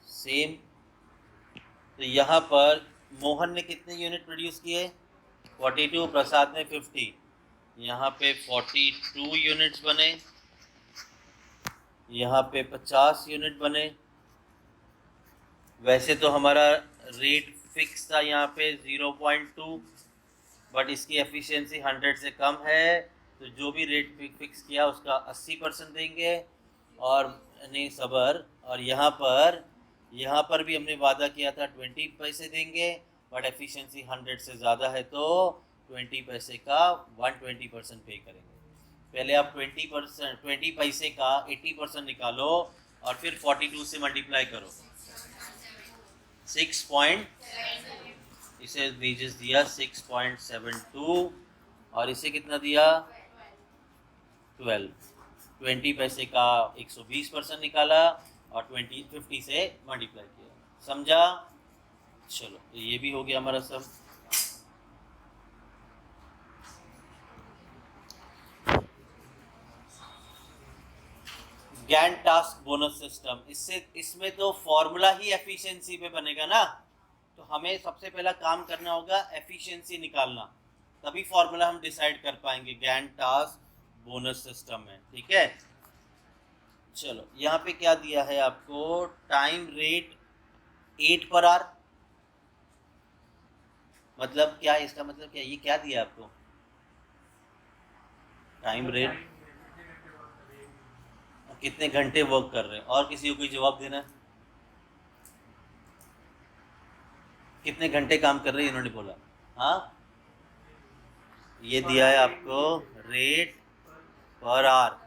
सेम। तो यहाँ पर मोहन ने कितने यूनिट प्रोड्यूस किए? 42, प्रसाद ने 50। यहाँ पे 42 यूनिट्स बने, यहाँ पे 50 यूनिट बने। वैसे तो हमारा रेट फिक्स था यहाँ पे 0.2, बट इसकी एफिशिएंसी 100 से कम है, तो जो भी रेट फिक्स किया उसका 80% देंगे। और नहीं सबर, और यहाँ पर भी हमने वादा किया था 20 पैसे देंगे, बट एफिशिएंसी 100 से ज़्यादा है तो 20 पैसे का 120% पे करेंगे। पहले आप 20 पैसे का 80% निकालो और फिर 42 से मल्टीप्लाई करो। 6. इसे वेजेस दिया 6.72 और इसे कितना दिया? 12। 20 पैसे का 120% निकाला और 50 से मल्टीप्लाई किया। समझा? चलो तो ये भी हो गया हमारा सब। गैंट टास्क बोनस सिस्टम, इसमें तो फॉर्मूला ही एफिशिएंसी पे बनेगा ना, तो हमें सबसे पहला काम करना होगा एफिशिएंसी निकालना, तभी फॉर्मूला हम डिसाइड कर पाएंगे गैंट टास्क बोनस सिस्टम में। ठीक है, चलो यहाँ पे क्या दिया है आपको, टाइम रेट 8 पर आवर, मतलब क्या, इसका मतलब क्या, ये क्या दिया आपको, टाइम रेट कितने घंटे वर्क कर रहे हैं, और किसी को कोई जवाब देना है, कितने घंटे काम कर रहे हैं इन्होंने बोला। हाँ, ये दिया है आपको रेट पर आवर,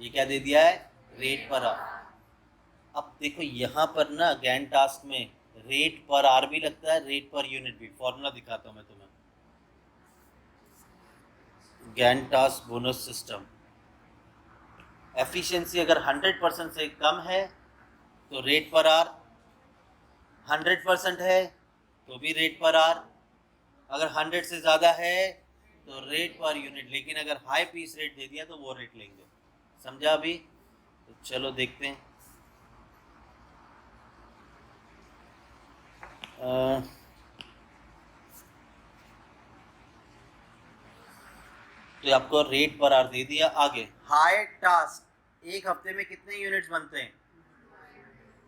ये क्या दे दिया है, रेट पर आवर। अब देखो यहाँ पर ना गैंट टास्क में रेट पर आवर भी लगता है, रेट पर यूनिट भी, फॉर्मूला दिखाता हूँ मैं तुम्हें। Gantt task bonus system, efficiency अगर 100% से कम है तो रेट पर आवर, 100% है तो भी रेट पर आवर, अगर 100 से ज़्यादा है तो रेट पर यूनिट, लेकिन अगर हाई पीस रेट दे दिया तो वो रेट लेंगे। समझा अभी? तो चलो देखते हैं। तो आपको रेट पर आवर दे दिया। आगे हाई टास्क, एक हफ्ते में कितने यूनिट्स बनते हैं,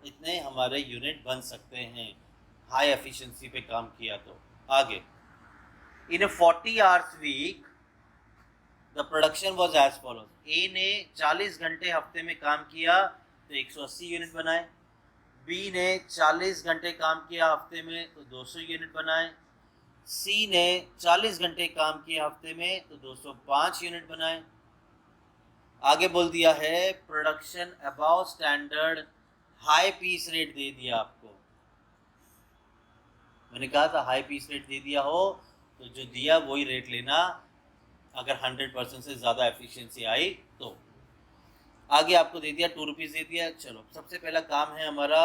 इतने हमारे यूनिट बन सकते हैं हाई एफिशिएंसी पे काम किया तो। आगे in 40 hours week the production was as follows, A ने 40 घंटे हफ्ते में काम किया तो 180 यूनिट बनाए, बी ने 40 घंटे काम किया हफ्ते में तो 200 यूनिट बनाए, सी ने 40 घंटे काम किया हफ्ते में तो 205 यूनिट बनाए। आगे बोल दिया है production above standard, high piece rate दे दिया आपको, मैंने कहा था हाई पीस रेट दे दिया हो तो जो दिया वही रेट लेना, अगर 100% से ज़्यादा एफिशिएंसी आई तो। आगे आपको दे दिया 2 रुपीज़ दे दिया। चलो सबसे पहला काम है हमारा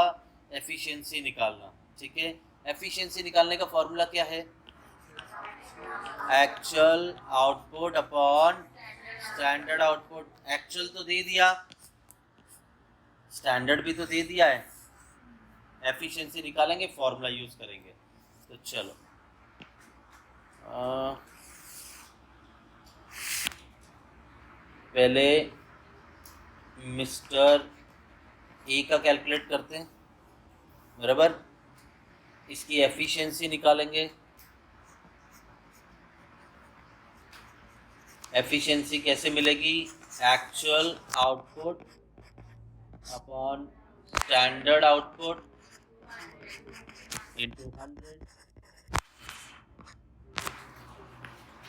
एफिशिएंसी निकालना। ठीक है, एफिशिएंसी निकालने का फॉर्मूला क्या है, actual output upon standard output. Actual तो दे दिया, स्टैंडर्ड भी तो दे दिया है, एफिशिएंसी निकालेंगे फॉर्मूला यूज करेंगे। तो चलो पहले मिस्टर ए का कैलकुलेट करते हैं, बराबर, इसकी एफिशिएंसी निकालेंगे। एफिशिएंसी कैसे मिलेगी, actual output upon standard output into 100।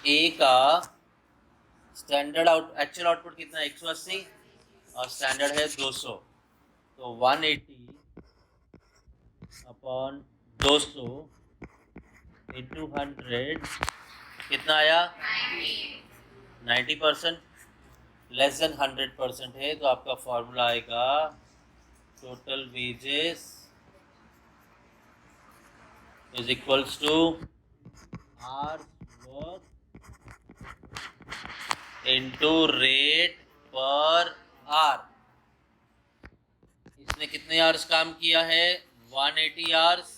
ए का स्टैंडर्ड एक्चुअल आउटपुट कितना है 180 और स्टैंडर्ड है 200, तो 180 अपॉन 200 इंटू 100 कितना आया 90%, लेस देन 100% है तो आपका फॉर्मूला आएगा total wages is equals two hours work into rate per hour. इसने कितने आवर्स काम किया है 180 आवर्स,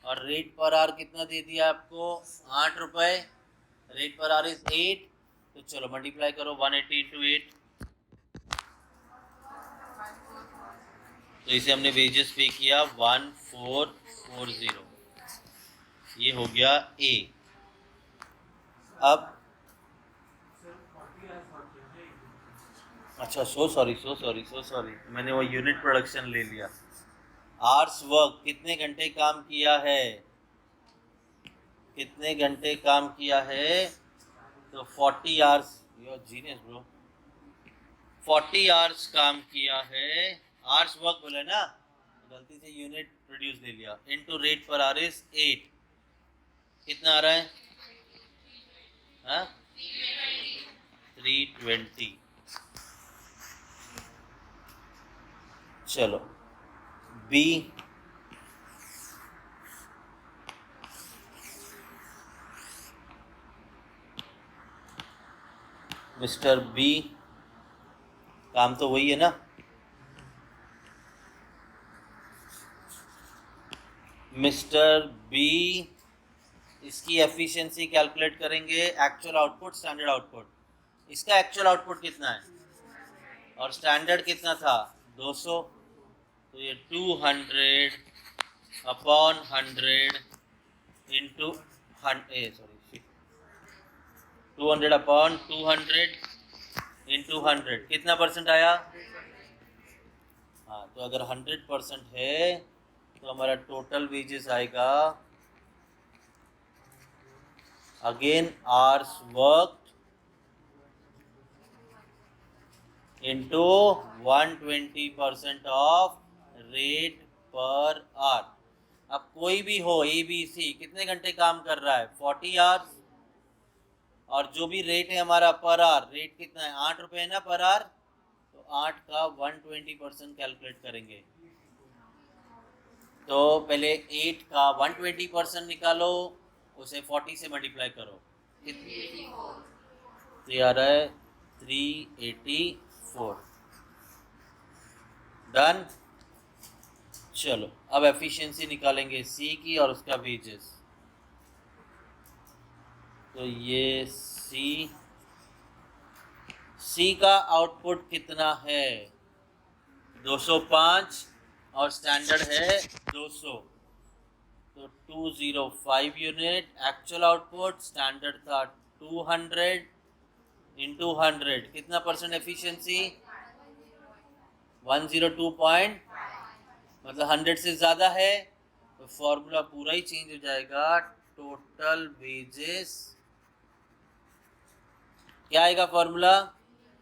और रेट पर आवर कितना दे दिया आपको 8 रुपए, रेट पर आवर इज 8, तो चलो मल्टीप्लाई करो 180 इंटू 8, तो इसे हमने वेजेस पे किया 1440, ये हो गया ए। अब अच्छा सो सॉरी मैंने वो यूनिट प्रोडक्शन ले लिया। आवर्स वर्क कितने घंटे काम किया है, कितने घंटे काम किया है, तो 40 hours, you are genius bro, 40 hours काम किया है, आवर्स वर्क बोले ना, गलती से यूनिट प्रोड्यूस ले लिया, into rate per hour is 8, कितना आ रहा है, हाँ 320। चलो बी, मिस्टर बी काम तो वही है ना। मिस्टर बी, इसकी एफिशिएंसी कैलकुलेट करेंगे, एक्चुअल आउटपुट स्टैंडर्ड आउटपुट। इसका एक्चुअल आउटपुट कितना है और स्टैंडर्ड कितना था, 200, तो ये 200 अपॉन 100 इंटू 200 अपॉन 200 इंटू 100 कितना परसेंट आया। हाँ, तो अगर 100% है तो हमारा टोटल वेजेस आएगा, again hours work into 120% of rate per hour. अब कोई भी हो ए बी सी, कितने घंटे काम कर रहा है, 40 आवर्स, और जो भी रेट है हमारा पर आवर, रेट कितना है, 8 रुपये है ना पर आवर, तो 8 का 120% कैलकुलेट करेंगे। तो पहले 8 का 120% निकालो, उसे 40 से मल्टीप्लाई करो, तो ये आ रहा है 384। डन। चलो अब एफिशिएंसी निकालेंगे सी की और उसका वेजेस। तो ये सी का आउटपुट कितना है, 205 और स्टैंडर्ड है 200, तो 205 यूनिट। एक्चुअल आउटपुट स्टैंडर्ड था 200 इंटू 100, कितना परसेंट एफिशिएंसी, 102 पॉइंट, मतलब 100 से ज़्यादा है, तो फॉर्मूला पूरा ही चेंज हो जाएगा। टोटल वेजेस क्या आएगा formula,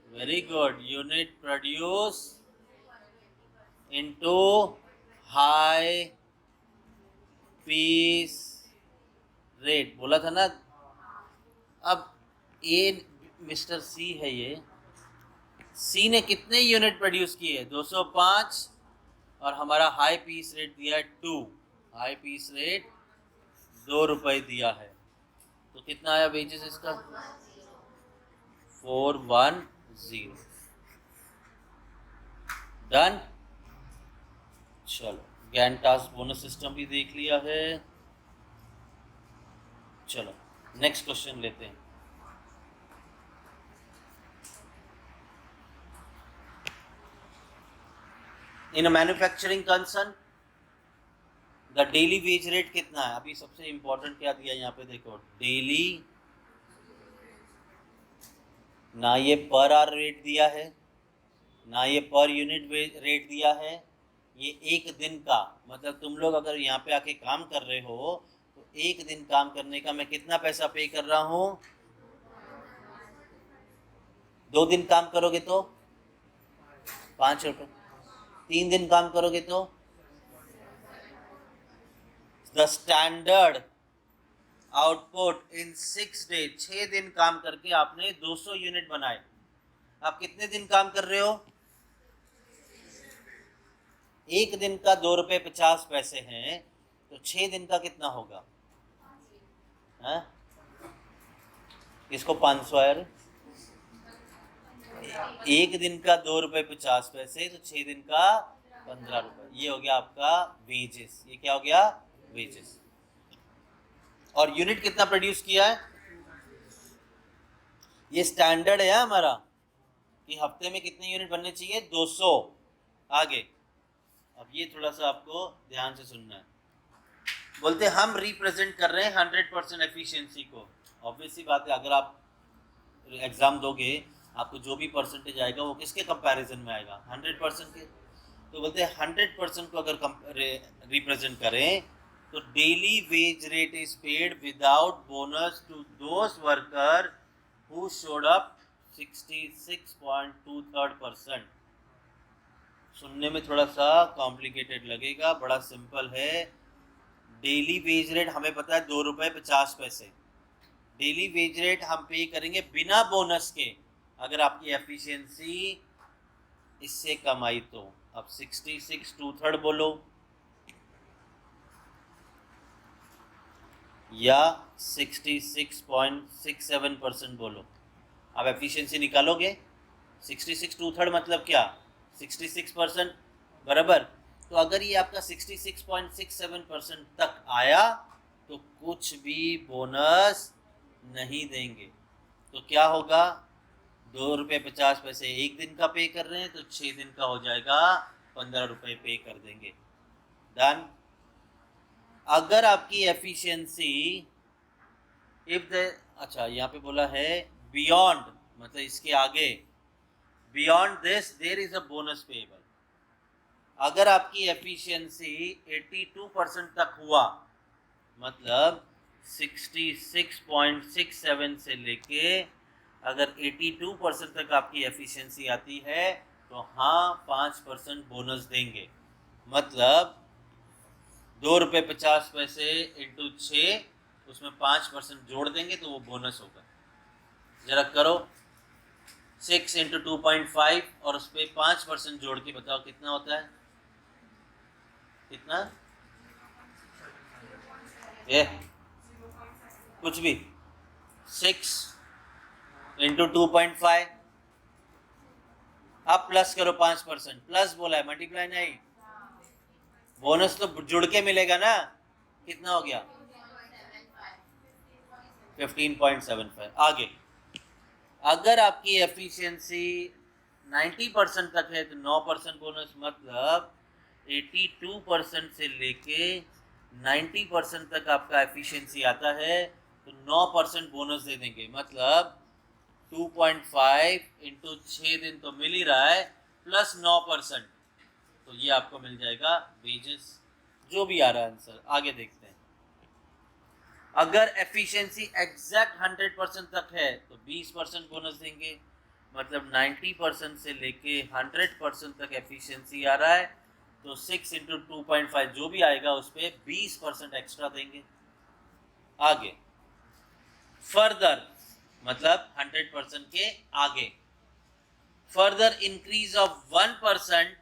very good, unit produce into high piece rate, बोला था ना। अब ए मिस्टर सी है, ये सी ने कितने यूनिट प्रोड्यूस किए, 205, और हमारा हाई पीस रेट दिया है 2, हाई पीस रेट 2 रुपये दिया है, तो कितना आया वेजेस इसका, 410। डन। चलो गैन टास्क बोनस सिस्टम भी देख लिया है। चलो नेक्स्ट क्वेश्चन लेते हैं। In manufacturing concern the daily wage rate कितना है, अभी सबसे इंपॉर्टेंट क्या दिया यहाँ पे देखो, डेली, ना ये पर आवर रेट दिया है, ना ये पर यूनिट रेट दिया है, ये एक दिन का, मतलब तुम लोग अगर यहाँ पे आके काम कर रहे हो तो एक दिन काम करने का मैं कितना पैसा पे कर रहा हूँ, 2 दिन काम करोगे तो 5 रुपये, 3 दिन काम करोगे तो the standard output in 6 days, 6 दिन काम करके आपने 200 यूनिट बनाए। आप कितने दिन काम कर रहे हो, एक दिन का 2 रुपये 50 पैसे हैं, तो 6 दिन का कितना होगा, है? इसको 500 है, एक दिन का 2 रुपये 50 पैसे, तो 6 दिन का 15 रुपये, ये हो गया आपका वेजेस। ये क्या हो गया, वेजेस। और यूनिट कितना प्रोड्यूस किया है, ये स्टैंडर्ड है हमारा कि हफ्ते में कितने यूनिट बनने चाहिए, 200। आगे अब ये थोड़ा सा आपको ध्यान से सुनना है। बोलते हम रिप्रेजेंट कर रहे हैं 100% एफिशिएंसी को। ऑब्वियसली बात है, अगर आप एग्जाम दोगे आपको जो भी परसेंटेज आएगा वो किसके कंपैरिजन में आएगा, 100% के। तो बोलते हैं 100% को अगर रिप्रेजेंट करें तो daily wage rate is paid without bonus to those worker who showed up 66.23%। सुनने में थोड़ा सा कॉम्प्लिकेटेड लगेगा, बड़ा सिंपल है। डेली वेज रेट हमें पता है 2 रुपये 50 पैसे, डेली वेज रेट हम पे करेंगे बिना बोनस के अगर आपकी एफिशिएंसी इससे कम आई तो। अब 66 2/3 बोलो या 66.67% बोलो, अब एफिशिएंसी निकालोगे 66 2/3 मतलब क्या, 66% बराबर। तो अगर ये आपका 66.67% तक आया तो कुछ भी बोनस नहीं देंगे। तो क्या होगा, 2 रुपये 50 पैसे एक दिन का पे कर रहे हैं तो 6 दिन का हो जाएगा 15 रुपये पे कर देंगे। डन। अगर आपकी एफिशिएंसी इफ द, अच्छा यहाँ पे बोला है बियॉन्ड, मतलब इसके आगे, beyond this there is a bonus payable. अगर आपकी एफिशिएंसी 82% तक हुआ, मतलब 66.67 से लेके अगर 82% तक आपकी एफिशिएंसी आती है तो हाँ 5% बोनस देंगे। मतलब 2 रुपये 50 पैसे इंटू 6, उसमें 5% जोड़ देंगे तो वो बोनस होगा। जरा करो 6 इंटू 2.5 और उस पर 5% जोड़ के बताओ कितना होता है, कितना, ये कुछ भी, 6 इंटू 2.5, अब प्लस करो 5%, प्लस बोला है मल्टीप्लाई नहीं, बोनस तो जुड़ के मिलेगा ना, कितना हो गया 15.75। आगे अगर आपकी एफिशिएंसी 90% तक है तो 9% बोनस, मतलब 82% से लेके 90% तक आपका एफिशिएंसी आता है तो 9% बोनस दे देंगे। मतलब 2.5 इंटू 6 दिन तो मिल ही रहा है प्लस 9%, तो ये आपको मिल जाएगा वेजेस, जो भी आ रहा है आंसर। आगे देखते हैं। अगर एफिशिएंसी एग्जैक्ट 100% तक है तो 20% बोनस देंगे। मतलब 90% से लेके 100% तक एफिशिएंसी आ रहा है तो 6 इंटू 2.5 जो भी आएगा उस पर 20% एक्स्ट्रा देंगे। आगे फर्दर, मतलब 100% के आगे, further increase of 1%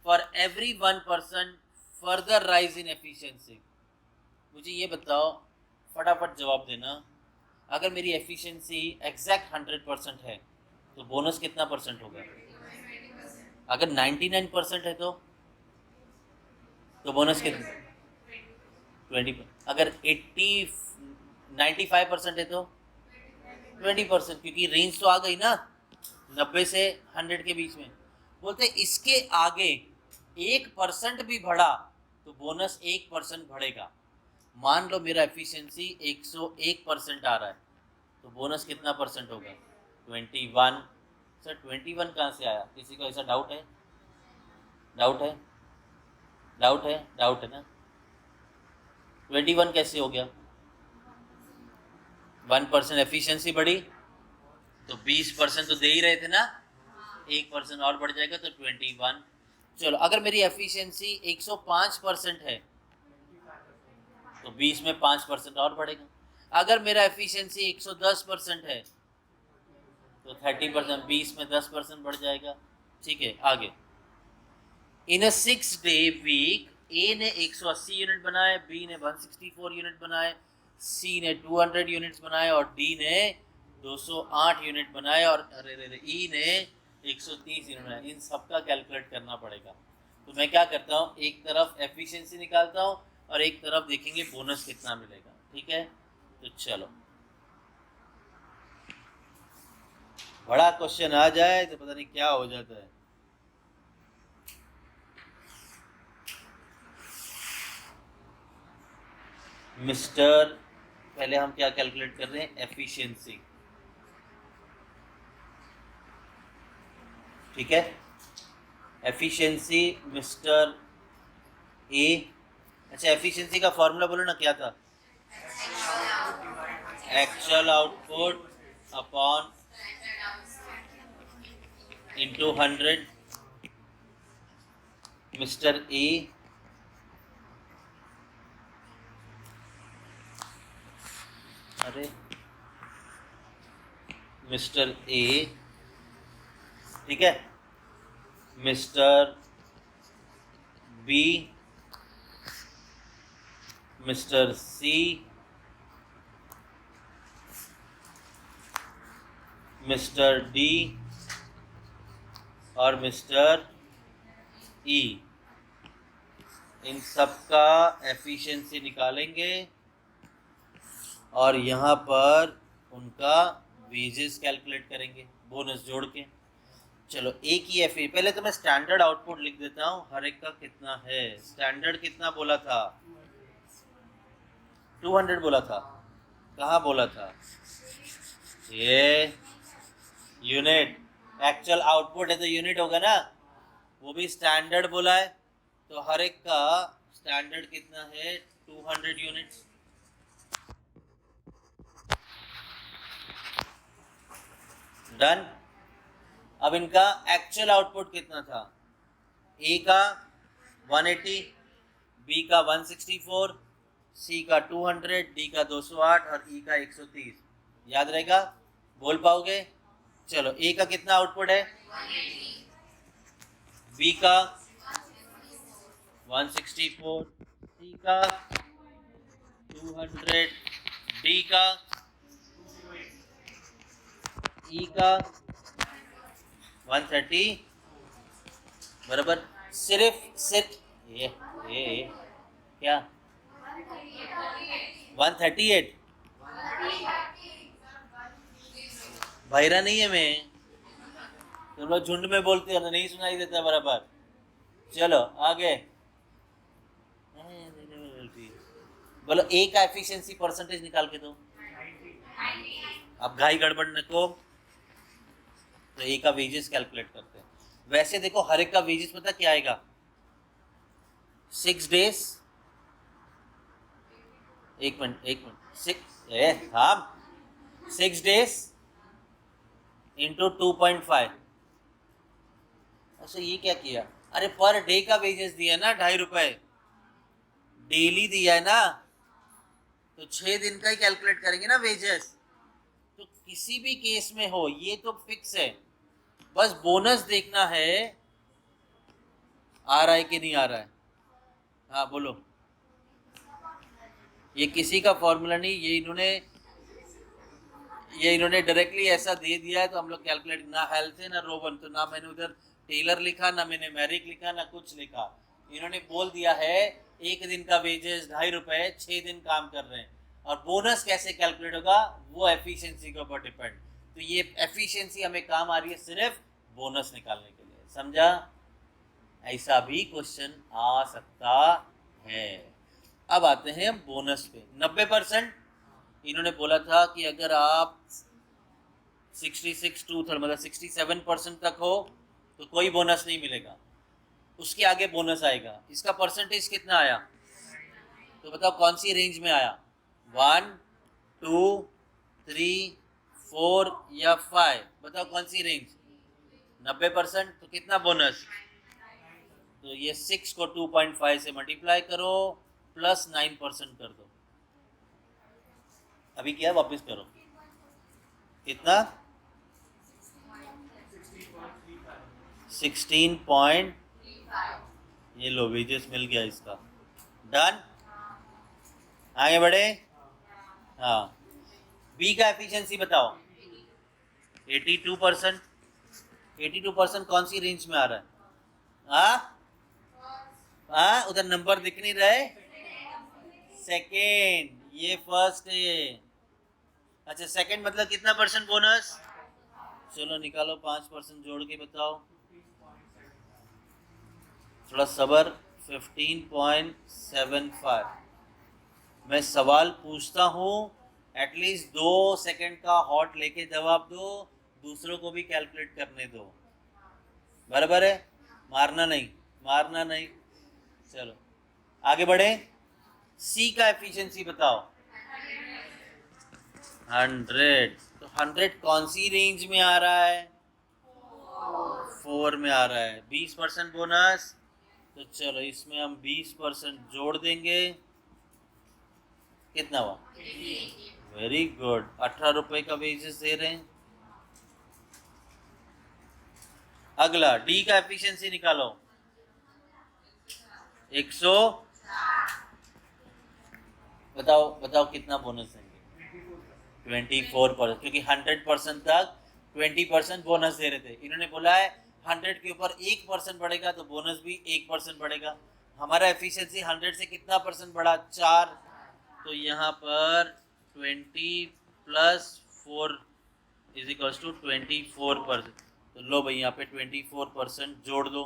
for every 1% further rise in efficiency. मुझे ये बताओ, फटाफट जवाब देना, अगर मेरी एफिशिएंसी एग्जैक्ट 100% है तो बोनस कितना परसेंट होगा? अगर 99% है तो बोनस कितना? 20। अगर 95% है तो 20%, क्योंकि रेंज तो आ गई ना 90 से 100 के बीच में। बोलते इसके आगे 1% भी बढ़ा तो बोनस 1% बढ़ेगा। मान लो मेरा एफिशिएंसी 101% आ रहा है तो बोनस कितना परसेंट होगा? 21। सर 21 कहाँ से आया? किसी को ऐसा डाउट है? डाउट है? डाउट है? डाउट है ना? 21 कैसे हो गया? 1% एफिशिएंसी बढ़ी तो 20% तो दे ही रहे थे ना, 1% और बढ़ जाएगा तो 21। चलो अगर मेरी एफिशिएंसी 105% है तो 20 में 5% और बढ़ेगा। अगर मेरा एफिशिएंसी 110% है तो 30%, 20 में 10% बढ़ जाएगा। ठीक है, आगे। इन अ 6-day वीक ए ने 180 यूनिट बनाए, बी ने 164 यूनिट बनाए, सी ने 200 यूनिट्स बनाए और डी ने 208 यूनिट बनाए और ई ने 130 यूनिट बनाए। इन सबका कैलकुलेट करना पड़ेगा। तो मैं क्या करता हूँ, एक तरफ एफिशिएंसी निकालता हूँ और एक तरफ देखेंगे बोनस कितना मिलेगा। ठीक है, तो चलो, बड़ा क्वेश्चन आ जाए तो पता नहीं क्या हो जाता है। मिस्टर, पहले हम क्या कैलकुलेट कर रहे हैं? एफिशिएंसी। ठीक है, एफिशिएंसी मिस्टर ए। अच्छा, एफिशिएंसी का फॉर्मूला बोलो ना, क्या था? Actual output upon into 100। Mister A mister A, ठीक है, मिस्टर बी, मिस्टर सी, मिस्टर डी और मिस्टर ई, इन सब का एफिशिएंसी निकालेंगे और यहाँ पर उनका वेजेस कैलकुलेट करेंगे बोनस जोड़ के। चलो एक ही एफ, पहले तो मैं स्टैंडर्ड आउटपुट लिख देता हूँ हर एक का कितना है। स्टैंडर्ड कितना बोला था? 200 बोला था। कहाँ बोला था? ये यूनिट, एक्चुअल आउटपुट है तो यूनिट होगा ना, वो भी स्टैंडर्ड बोला है, तो हर एक का स्टैंडर्ड कितना है? 200 यूनिट्स। डन। अब इनका एक्चुअल आउटपुट कितना था? ए का 180, बी का 164, सी का 200, डी का 208 और ई का 130। याद रहेगा? बोल पाओगे? चलो ए का कितना आउटपुट है? 180, बी का 164, सी का 200, डी का, ई का 130। बराबर। सिर्फ ये क्या 138? बहिरा नहीं है मैं, तुम लोग झुंड में बोलते हो ना, नहीं सुनाई देता बराबर। चलो आगे बोलो ए का एफिशिएंसी परसेंटेज निकाल के दो। अब घाई गड़बड़ न को, तो ए का वेजेस कैलकुलेट करते हैं। वैसे देखो हर एक का वेजेस पता क्या आएगा? 6 डेज, एक मिनट 6 डेज इंटू 2.5। अच्छा ये क्या किया? अरे पर डे का वेजेस दिया ना 2.5 रुपए, डेली दिया है ना, तो 6 दिन का ही कैलकुलेट करेंगे ना वेजेस। तो किसी भी केस में हो ये तो फिक्स है, बस बोनस देखना है आ रहा है कि नहीं आ रहा है। हाँ बोलो। ये किसी का फॉर्मूला नहीं, ये इन्होंने डायरेक्टली ऐसा दे दिया है, तो हम लोग कैलकुलेट, ना हेल्थ है ना रोबन, तो ना मैंने उधर टेलर लिखा, ना मैंने मैरिक लिखा, ना कुछ लिखा। इन्होंने बोल दिया है एक दिन का वेजेस 2.5 रुपए, 6 दिन काम कर रहे हैं। और बोनस कैसे कैलकुलेट होगा? वो एफिशिएंसी के ऊपर डिपेंड। तो ये एफिशिएंसी हमें काम आ रही है सिर्फ बोनस निकालने के लिए, समझा? ऐसा भी क्वेश्चन आ सकता है। अब आते हैं हम बोनस पे। 90% इन्होंने बोला था कि अगर आप 66 टू मतलब 67% तक हो तो कोई बोनस नहीं मिलेगा, उसके आगे बोनस आएगा। इसका परसेंटेज कितना आया? तो बताओ कौन सी रेंज में आया? 1, 2, 3, 4 या 5? बताओ कौन सी रेंज? 90%। तो कितना बोनस? तो ये 6 को 2.5 से मल्टीप्लाई करो प्लस 9% कर दो। अभी क्या वापस करो, कितना? 16. ये लो वेजेस मिल गया इसका। डन। आगे बढ़े। हाँ बी का एफिशिएंसी बताओ। 82%। 82% कौन सी रेंज में आ रहा है? हाँ उधर नंबर दिख नहीं रहे। सेकेंड, ये फर्स्ट है। अच्छा सेकेंड मतलब कितना परसेंट बोनस? चलो निकालो 5% जोड़ के बताओ, थोड़ा सबर। 15.75। मैं सवाल पूछता हूँ, एटलीस्ट 2 सेकंड का हॉट लेके जवाब दो, दूसरों को भी कैलकुलेट करने दो। बराबर है? मारना नहीं। चलो आगे बढ़े। सी का एफिशिएंसी बताओ। 100। तो 100 कौन सी रेंज में आ रहा है? 4 में आ रहा है। 20% बोनस, तो चलो इसमें हम 20% जोड़ देंगे। कितना हुआ? Very good. 18 रुपए का वेजेस दे रहे हैं। अगला डी का एफिशिएंसी निकालो। 100। बताओ कितना बोनस देंगे? 24%, क्योंकि 100% तक 20% बोनस दे रहे थे। इन्होंने बोला है 100 के ऊपर 1% बढ़ेगा तो बोनस भी 1% बढ़ेगा। हमारा एफिशिएंसी 100 से कितना परसेंट बढ़ा? 4। तो यहाँ पर 20 + 4 = 24%। तो लो भाई यहाँ पे 24% जोड़ दो,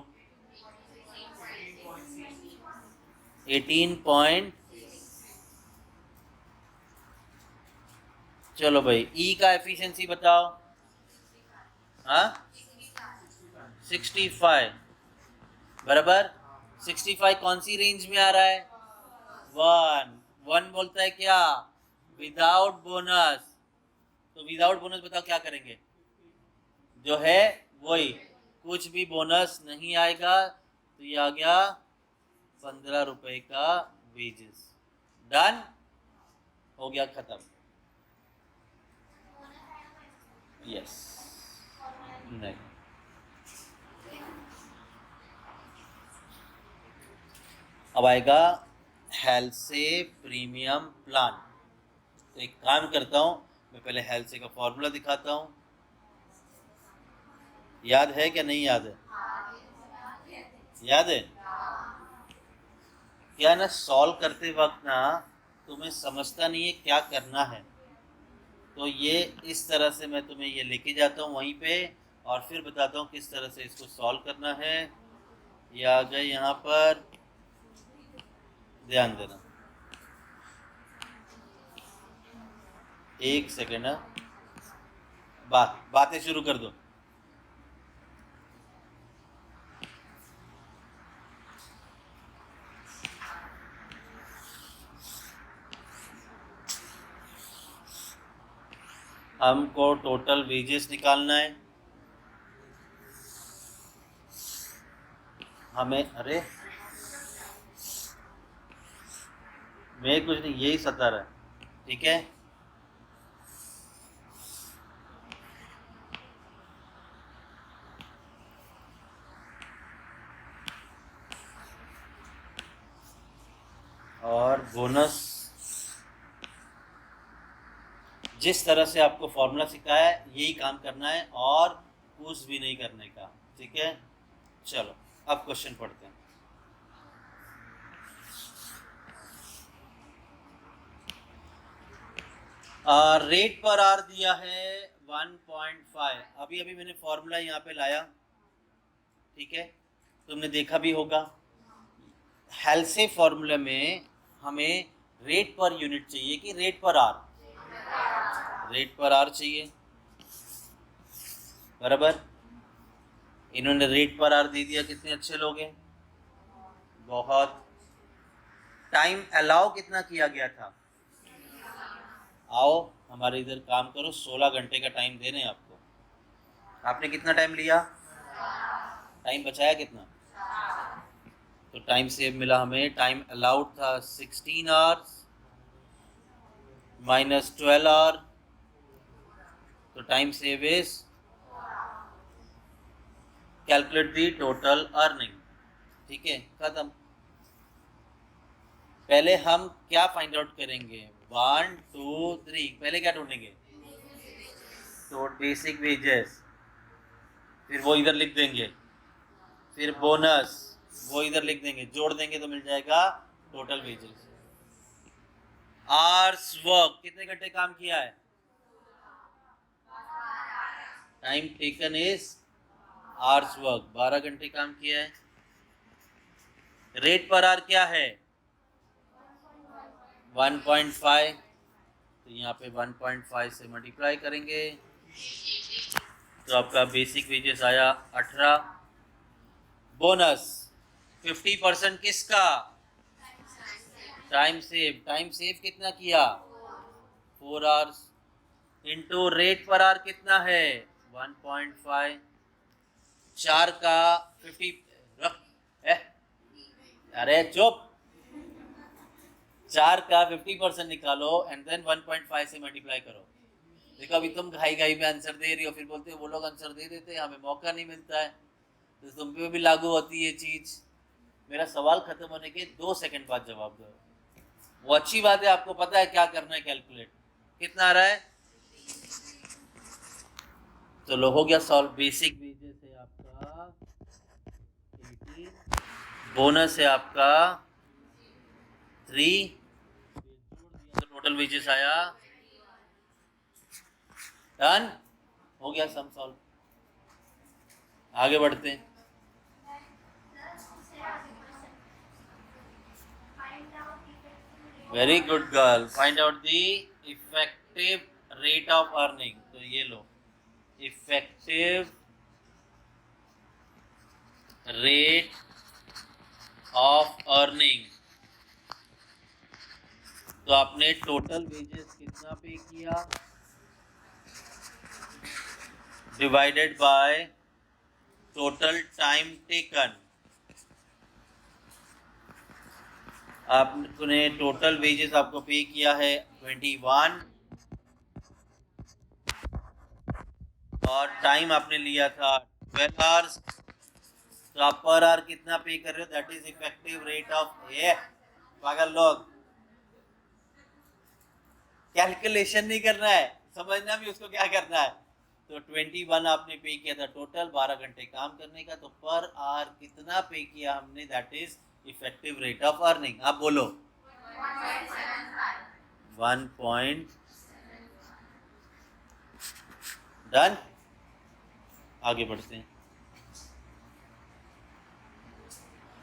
18 चलो भाई ई का एफिशिएंसी बताओ। हाँ 65 बराबर। 65 कौन सी रेंज में आ रहा है? 1 बोलता है क्या? Without bonus. तो विदाउट बोनस बताओ क्या करेंगे? जो है वही, कुछ भी बोनस नहीं आएगा। तो ये आ गया 15 रुपए का वेजेस। डन हो गया, खत्म। यस नहीं, अब आएगा हेल्थ से प्रीमियम प्लान। तो एक काम करता हूँ, मैं पहले हेल्थ से का फॉर्मूला दिखाता हूँ। याद है क्या नहीं याद है? याद है क्या ना? सॉल्व करते वक्त ना तुम्हें समझता नहीं है क्या करना है, तो ये इस तरह से मैं तुम्हें ये लेके जाता हूँ वहीं पे, और फिर बताता हूँ किस तरह से इसको सॉल्व करना है। ये आ गए यहाँ पर, ध्यान देना। एक सेकेंड, बातें शुरू कर दो। हमको टोटल वेजेस निकालना है। हमें, अरे मैं कुछ नहीं, यही सता रहा है, ठीक है। और बोनस जिस तरह से आपको फॉर्मूला सिखाया है यही काम करना है, और कुछ भी नहीं करने का, ठीक है। चलो अब क्वेश्चन पढ़ते हैं। रेट पर आर दिया है 1.5। अभी अभी मैंने फॉर्मूला यहाँ पे लाया, ठीक है, तुमने देखा भी होगा। हेल्थ से फॉर्मूला में हमें रेट पर यूनिट चाहिए कि rate per are? Rate per are चाहिए, बराबर। इन्होंने रेट पर आर दे दिया, कितने अच्छे लोग हैं, बहुत। टाइम अलाउ कितना किया गया था? आओ हमारे इधर काम करो, 16 घंटे का टाइम दे रहे हैं आपको। आपने कितना टाइम लिया? टाइम बचाया कितना? तो टाइम सेव मिला हमें। टाइम अलाउड था 16 आवर्स माइनस 12 आवर, तो time save is, calculate the total earning, ठीक है, खत्म। पहले हम क्या फाइंड आउट करेंगे? 1 2 3, पहले क्या ढूंढेंगे? तो बेसिक वेजेस, फिर वो इधर लिख देंगे, फिर बोनस वो इधर लिख देंगे, जोड़ देंगे तो मिल जाएगा टोटल वेजेस। आवर्स वर्क, कितने घंटे काम किया है? Time taken is ours work, 12 घंटे काम किया है। रेट पर आवर क्या है? 1.5, तो यहाँ पे 1.5 से मल्टीप्लाई करेंगे तो आपका बेसिक वेजेस आया 18। बोनस 50% किसका? Time save. टाइम सेव कितना किया? 4 hours, into rate per hour कितना है? 1.5। 4 का 50 रख, अरे चुप। 4 का 50% निकालो एंड देन 1.5 से मल्टीप्लाई करो। देखो अभी तुम घाई घाई में आंसर दे रही हो, फिर बोलते हो वो लोग आंसर दे देते, हमें मौका नहीं मिलता है। तो तुम पे भी लागू होती है चीज। मेरा सवाल खत्म होने के 2 सेकंड बाद जवाब दो। वो अच्छी बात है, आपको पता है क्या करना है, कैलकुलेट कितना आ रहा है। चलो हो गया सॉल्व। बेसिक वेजेस है आपका बोनस है आपका 3, तो टोटल वेजेस आया। डन, हो गया सम सॉल्व। आगे बढ़ते हैं। Very good girl, find out the effective rate of earning. तो ये लो, इफेक्टिव रेट ऑफ अर्निंग। तो आपने टोटल वेजेस कितना पे किया divided by total time taken. आपने टोटल वेजेस आपको पे किया है 21 और टाइम आपने लिया था 12 आवर्स। तो आप पर आवर कितना पे कर रहे हो, that is effective rate of A. पागल लोग, कैलकुलेशन नहीं करना है, समझना भी उसको क्या करना है। तो 21 आपने पे किया था टोटल 12 घंटे काम करने का, तो पर आवर कितना पे किया हमने, that is effective rate of earning. आप बोलो 1. डन, आगे बढ़ते हैं।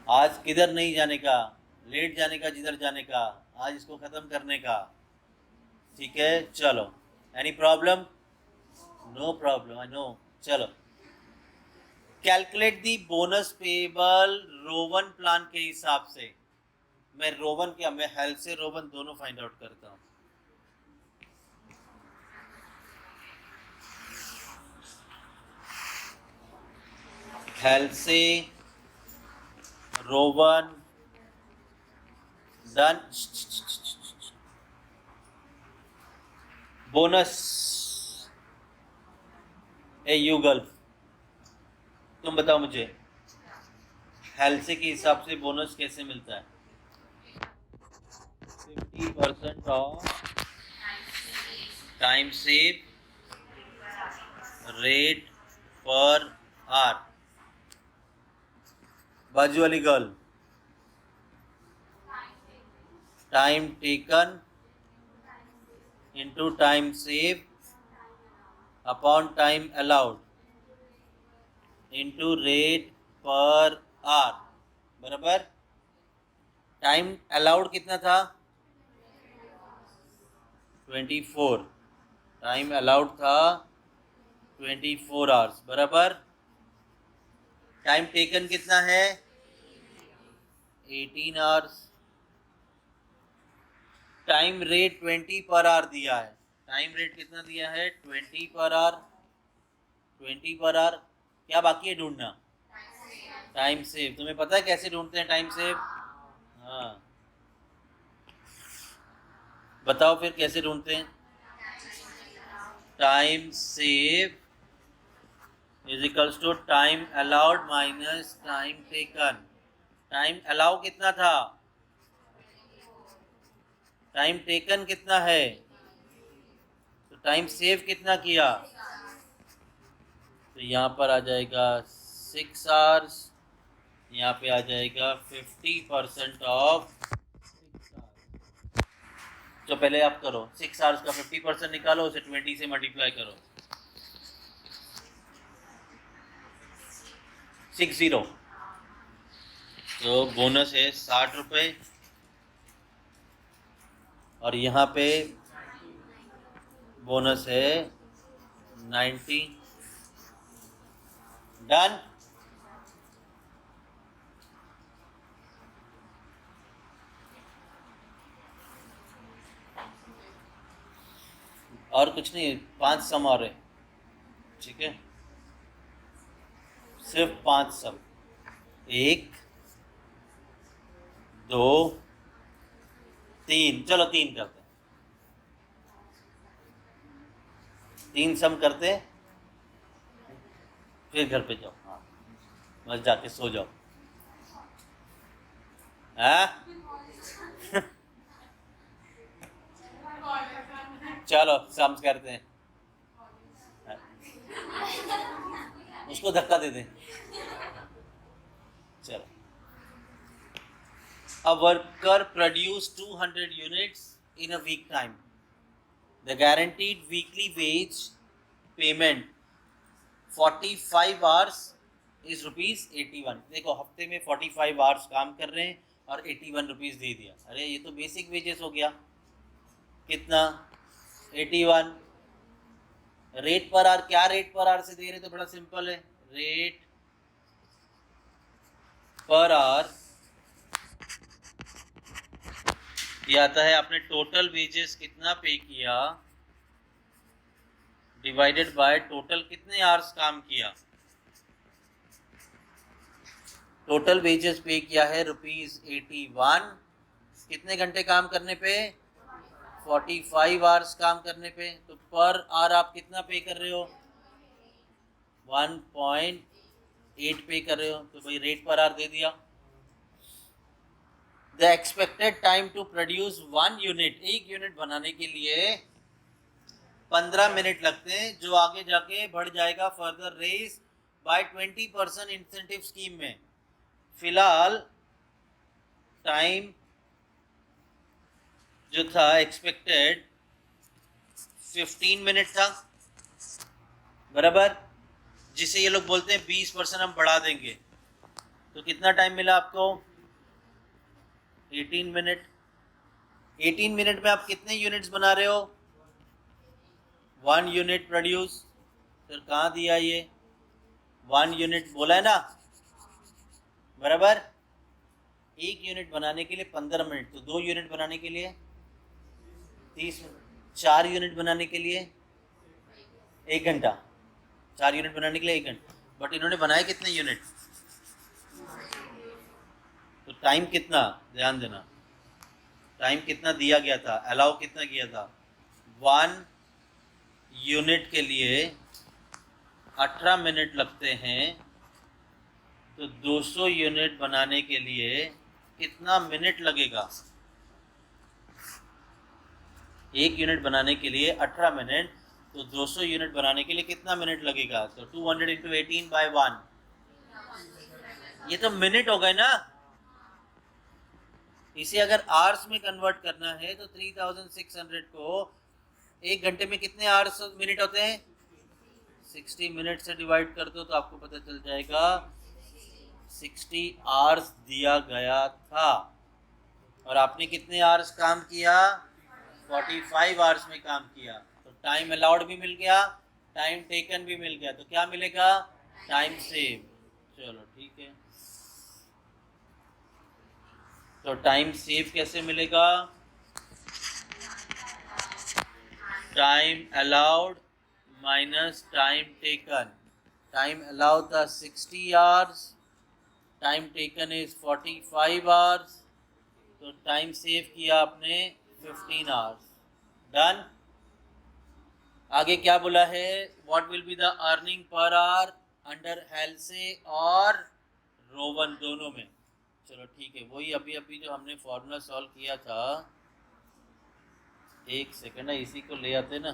आज किधर नहीं जाने का, लेट जाने का, जिधर जाने का, आज इसको खत्म करने का। ठीक है, चलो। Any problem? No problem, I know. चलो, calculate the bonus payable Rowan plan के हिसाब से। मैं रोवन क्या, मैं हेल्थ से रोवन दोनों फाइंड आउट करता हूँ। हेल्थ से Rowan, done. Bonus, A you girl, तुम बताओ मुझे हेल्थ से के हिसाब से बोनस कैसे मिलता है? 50% of time save rate per hour. बाजू वाली girl, time taken into time save upon time allowed into rate per hour, बराबर। टाइम अलाउड कितना था? 24। टाइम अलाउड था 24 आवर्स, बराबर। टाइम टेकन कितना है? 18 hours. Time rate 20 per hour दिया है। टाइम रेट कितना दिया है? 20 पर आवर। 20 per hour. क्या बाकी है ढूंढना? Time save. तुम्हें पता है कैसे ढूंढते हैं टाइम सेव? हाँ, बताओ फिर कैसे ढूंढते हैं। Time save is equals to time allowed minus time taken. Time allow कितना था? टाइम टेकन कितना है? तो टाइम सेव कितना किया? तो यहाँ पर आ जाएगा 6 आवर्स, यहाँ पे आ जाएगा 50% ऑफ 6 आवर्स। तो पहले आप करो 6 आवर्स का 50% निकालो, उसे 20 से मल्टीप्लाई करो। 60। तो बोनस है 60 रुपये और यहाँ पे बोनस है 90। डन। और कुछ नहीं, 5 सम और है, ठीक है, सिर्फ 5 सम। 1 2 3, चलो 3 करते हैं। 3 सम करते, फिर घर पे जाओ। हाँ, बस जाके सो जाओ। हाँ चलो सम्स करते हैं। उसको धक्का दे दे। चलो A worker produce 200 units in a week time. The guaranteed weekly wage payment 45 hours is ₹81। देखो हफ्ते में 45 आवर्स काम कर रहे हैं और 81 रुपीज़ दे दिया। अरे ये तो बेसिक वेजेस हो गया। कितना? 81। रेट पर आवर, क्या रेट पर आवर से दे रहे? तो बड़ा सिंपल है, रेट पर आवर ये आता है आपने टोटल वेजेस कितना पे किया डिवाइडेड बाय टोटल कितने आवर्स काम किया। टोटल वेजेस पे किया है ₹81। कितने घंटे काम करने पे? 45 आवर्स काम करने पे। तो पर आवर आप कितना पे कर रहे हो? 1.8 पे कर रहे हो। तो भाई रेट पर आवर दे दिया। The expected time to produce 1 unit, एक यूनिट बनाने के लिए 15 मिनट लगते हैं, जो आगे जाके बढ़ जाएगा further raise by 20% incentive scheme में। फिलहाल टाइम जो था एक्सपेक्टेड 15 मिनट था, बराबर, जिसे ये लोग बोलते हैं 20% हम बढ़ा देंगे। तो कितना टाइम मिला आपको? 18 मिनट। 18 मिनट में आप कितने यूनिट्स बना रहे हो? 1 यूनिट प्रोड्यूस। फिर कहाँ दिया ये? 1 यूनिट बोला है ना, बराबर। एक यूनिट बनाने के लिए 15 मिनट, तो 2 यूनिट बनाने के लिए 30 मिनट, 4 यूनिट बनाने के लिए 1 घंटा, 4 यूनिट बनाने के लिए 1 घंटा। बट इन्होंने बनाए कितने यूनिट? तो टाइम कितना, ध्यान देना, टाइम कितना दिया गया था, अलाउ कितना किया था? 1 यूनिट के लिए 18 मिनट लगते हैं, तो 200 यूनिट बनाने के लिए कितना मिनट लगेगा? एक यूनिट बनाने के लिए 18 मिनट, तो 200 यूनिट बनाने के लिए कितना मिनट लगेगा? तो 200 इंटू 18 बाय 1, ये तो मिनट हो गए ना। इसे अगर आवर्स में कन्वर्ट करना है तो 3600 को एक घंटे में कितने आवर्स मिनट होते हैं? 60 मिनट से डिवाइड कर दो तो आपको पता चल जाएगा 60 आवर्स दिया गया था। और आपने कितने आवर्स काम किया? 45 आवर्स में काम किया। तो टाइम अलाउड भी मिल गया, टाइम टेकन भी मिल गया। तो क्या मिलेगा? Time save. चलो ठीक है, तो टाइम सेव कैसे मिलेगा? Time allowed minus time taken. Time allowed था 60 hours, time taken is 45 hours, तो टाइम सेव किया आपने 15 आवर्स। डन। आगे क्या बोला है? What will be the earning per hour under हेल्से और रोवन दोनों में। चलो ठीक है, वही अभी अभी जो हमने फॉर्मूला सॉल्व किया था। एक सेकंड है, इसी को ले आते ना।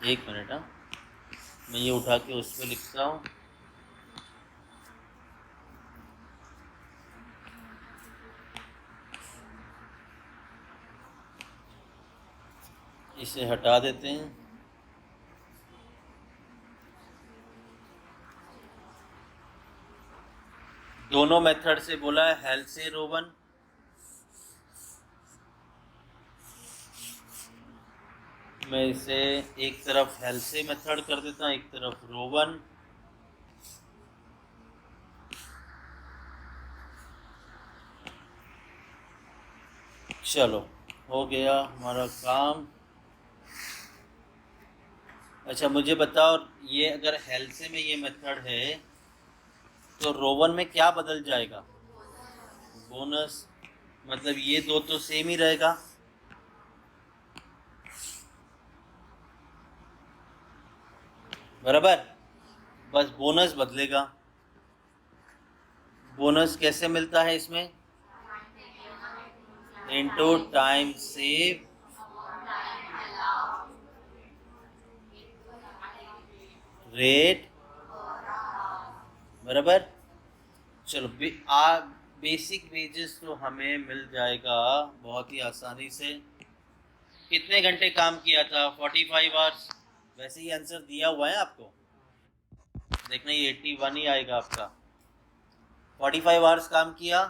एक मिनट, हाँ, मैं ये उठा के उस पर लिखता हूँ। इसे हटा देते हैं। दोनों मेथड से बोला है हेल्से रोवन। मैं इसे एक तरफ हेल्से मेथड कर देता हूँ, एक तरफ रोवन। चलो हो गया हमारा काम। अच्छा मुझे बताओ, ये अगर हेल्से में ये मेथड है तो रोवन में क्या बदल जाएगा? बोनस। मतलब ये दो तो सेम ही रहेगा, बराबर, बस बोनस बदलेगा। बोनस कैसे मिलता है इसमें? इनटू टाइम सेव रेट बराबर। चलो बेसिक वेजेस तो हमें मिल जाएगा बहुत ही आसानी से। कितने घंटे काम किया था? 45 आवर्स। वैसे ही आंसर दिया हुआ है आपको, देखना ये 81 ही आएगा आपका। 45 आवर्स काम किया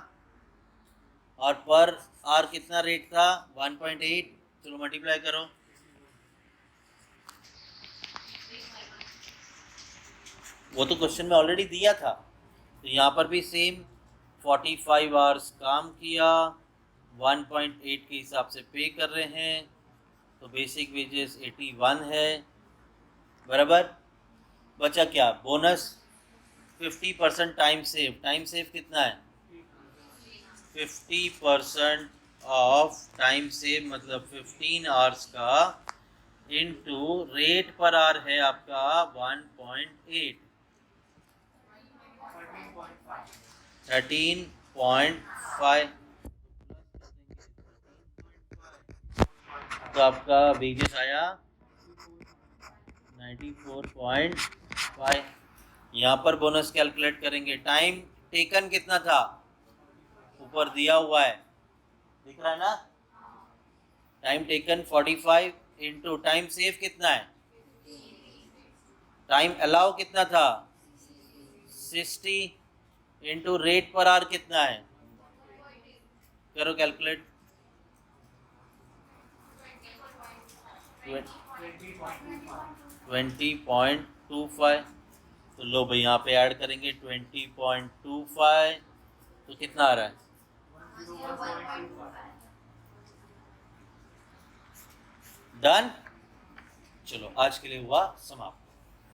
और पर आवर कितना रेट था? 1.8। चलो मल्टीप्लाई करो। वो तो क्वेश्चन में ऑलरेडी दिया था, तो यहाँ पर भी सेम 45 आवर्स काम किया, 1.8 के हिसाब से पे कर रहे हैं, तो बेसिक वेजेस 81 है बराबर। बचा क्या? Bonus 50% time save. Time save कितना है? 50% ऑफ टाइम सेव मतलब 15 आवर्स का इनटू रेट पर आवर है आपका 1.8, 13.5। तो आपका वेजेस आया 94.5। यहाँ पर बोनस कैलकुलेट करेंगे। टाइम टेकन कितना था? ऊपर दिया हुआ है, दिख रहा है ना? Time taken 45 into time save कितना है? टाइम अलाउ कितना था? 60 इंटू रेट पर आवर कितना है? करो कैलकुलेट। 20.25। तो लो भाई यहाँ पे ऐड करेंगे 20.25, तो कितना आ रहा है? डन। चलो आज के लिए हुआ समाप्त।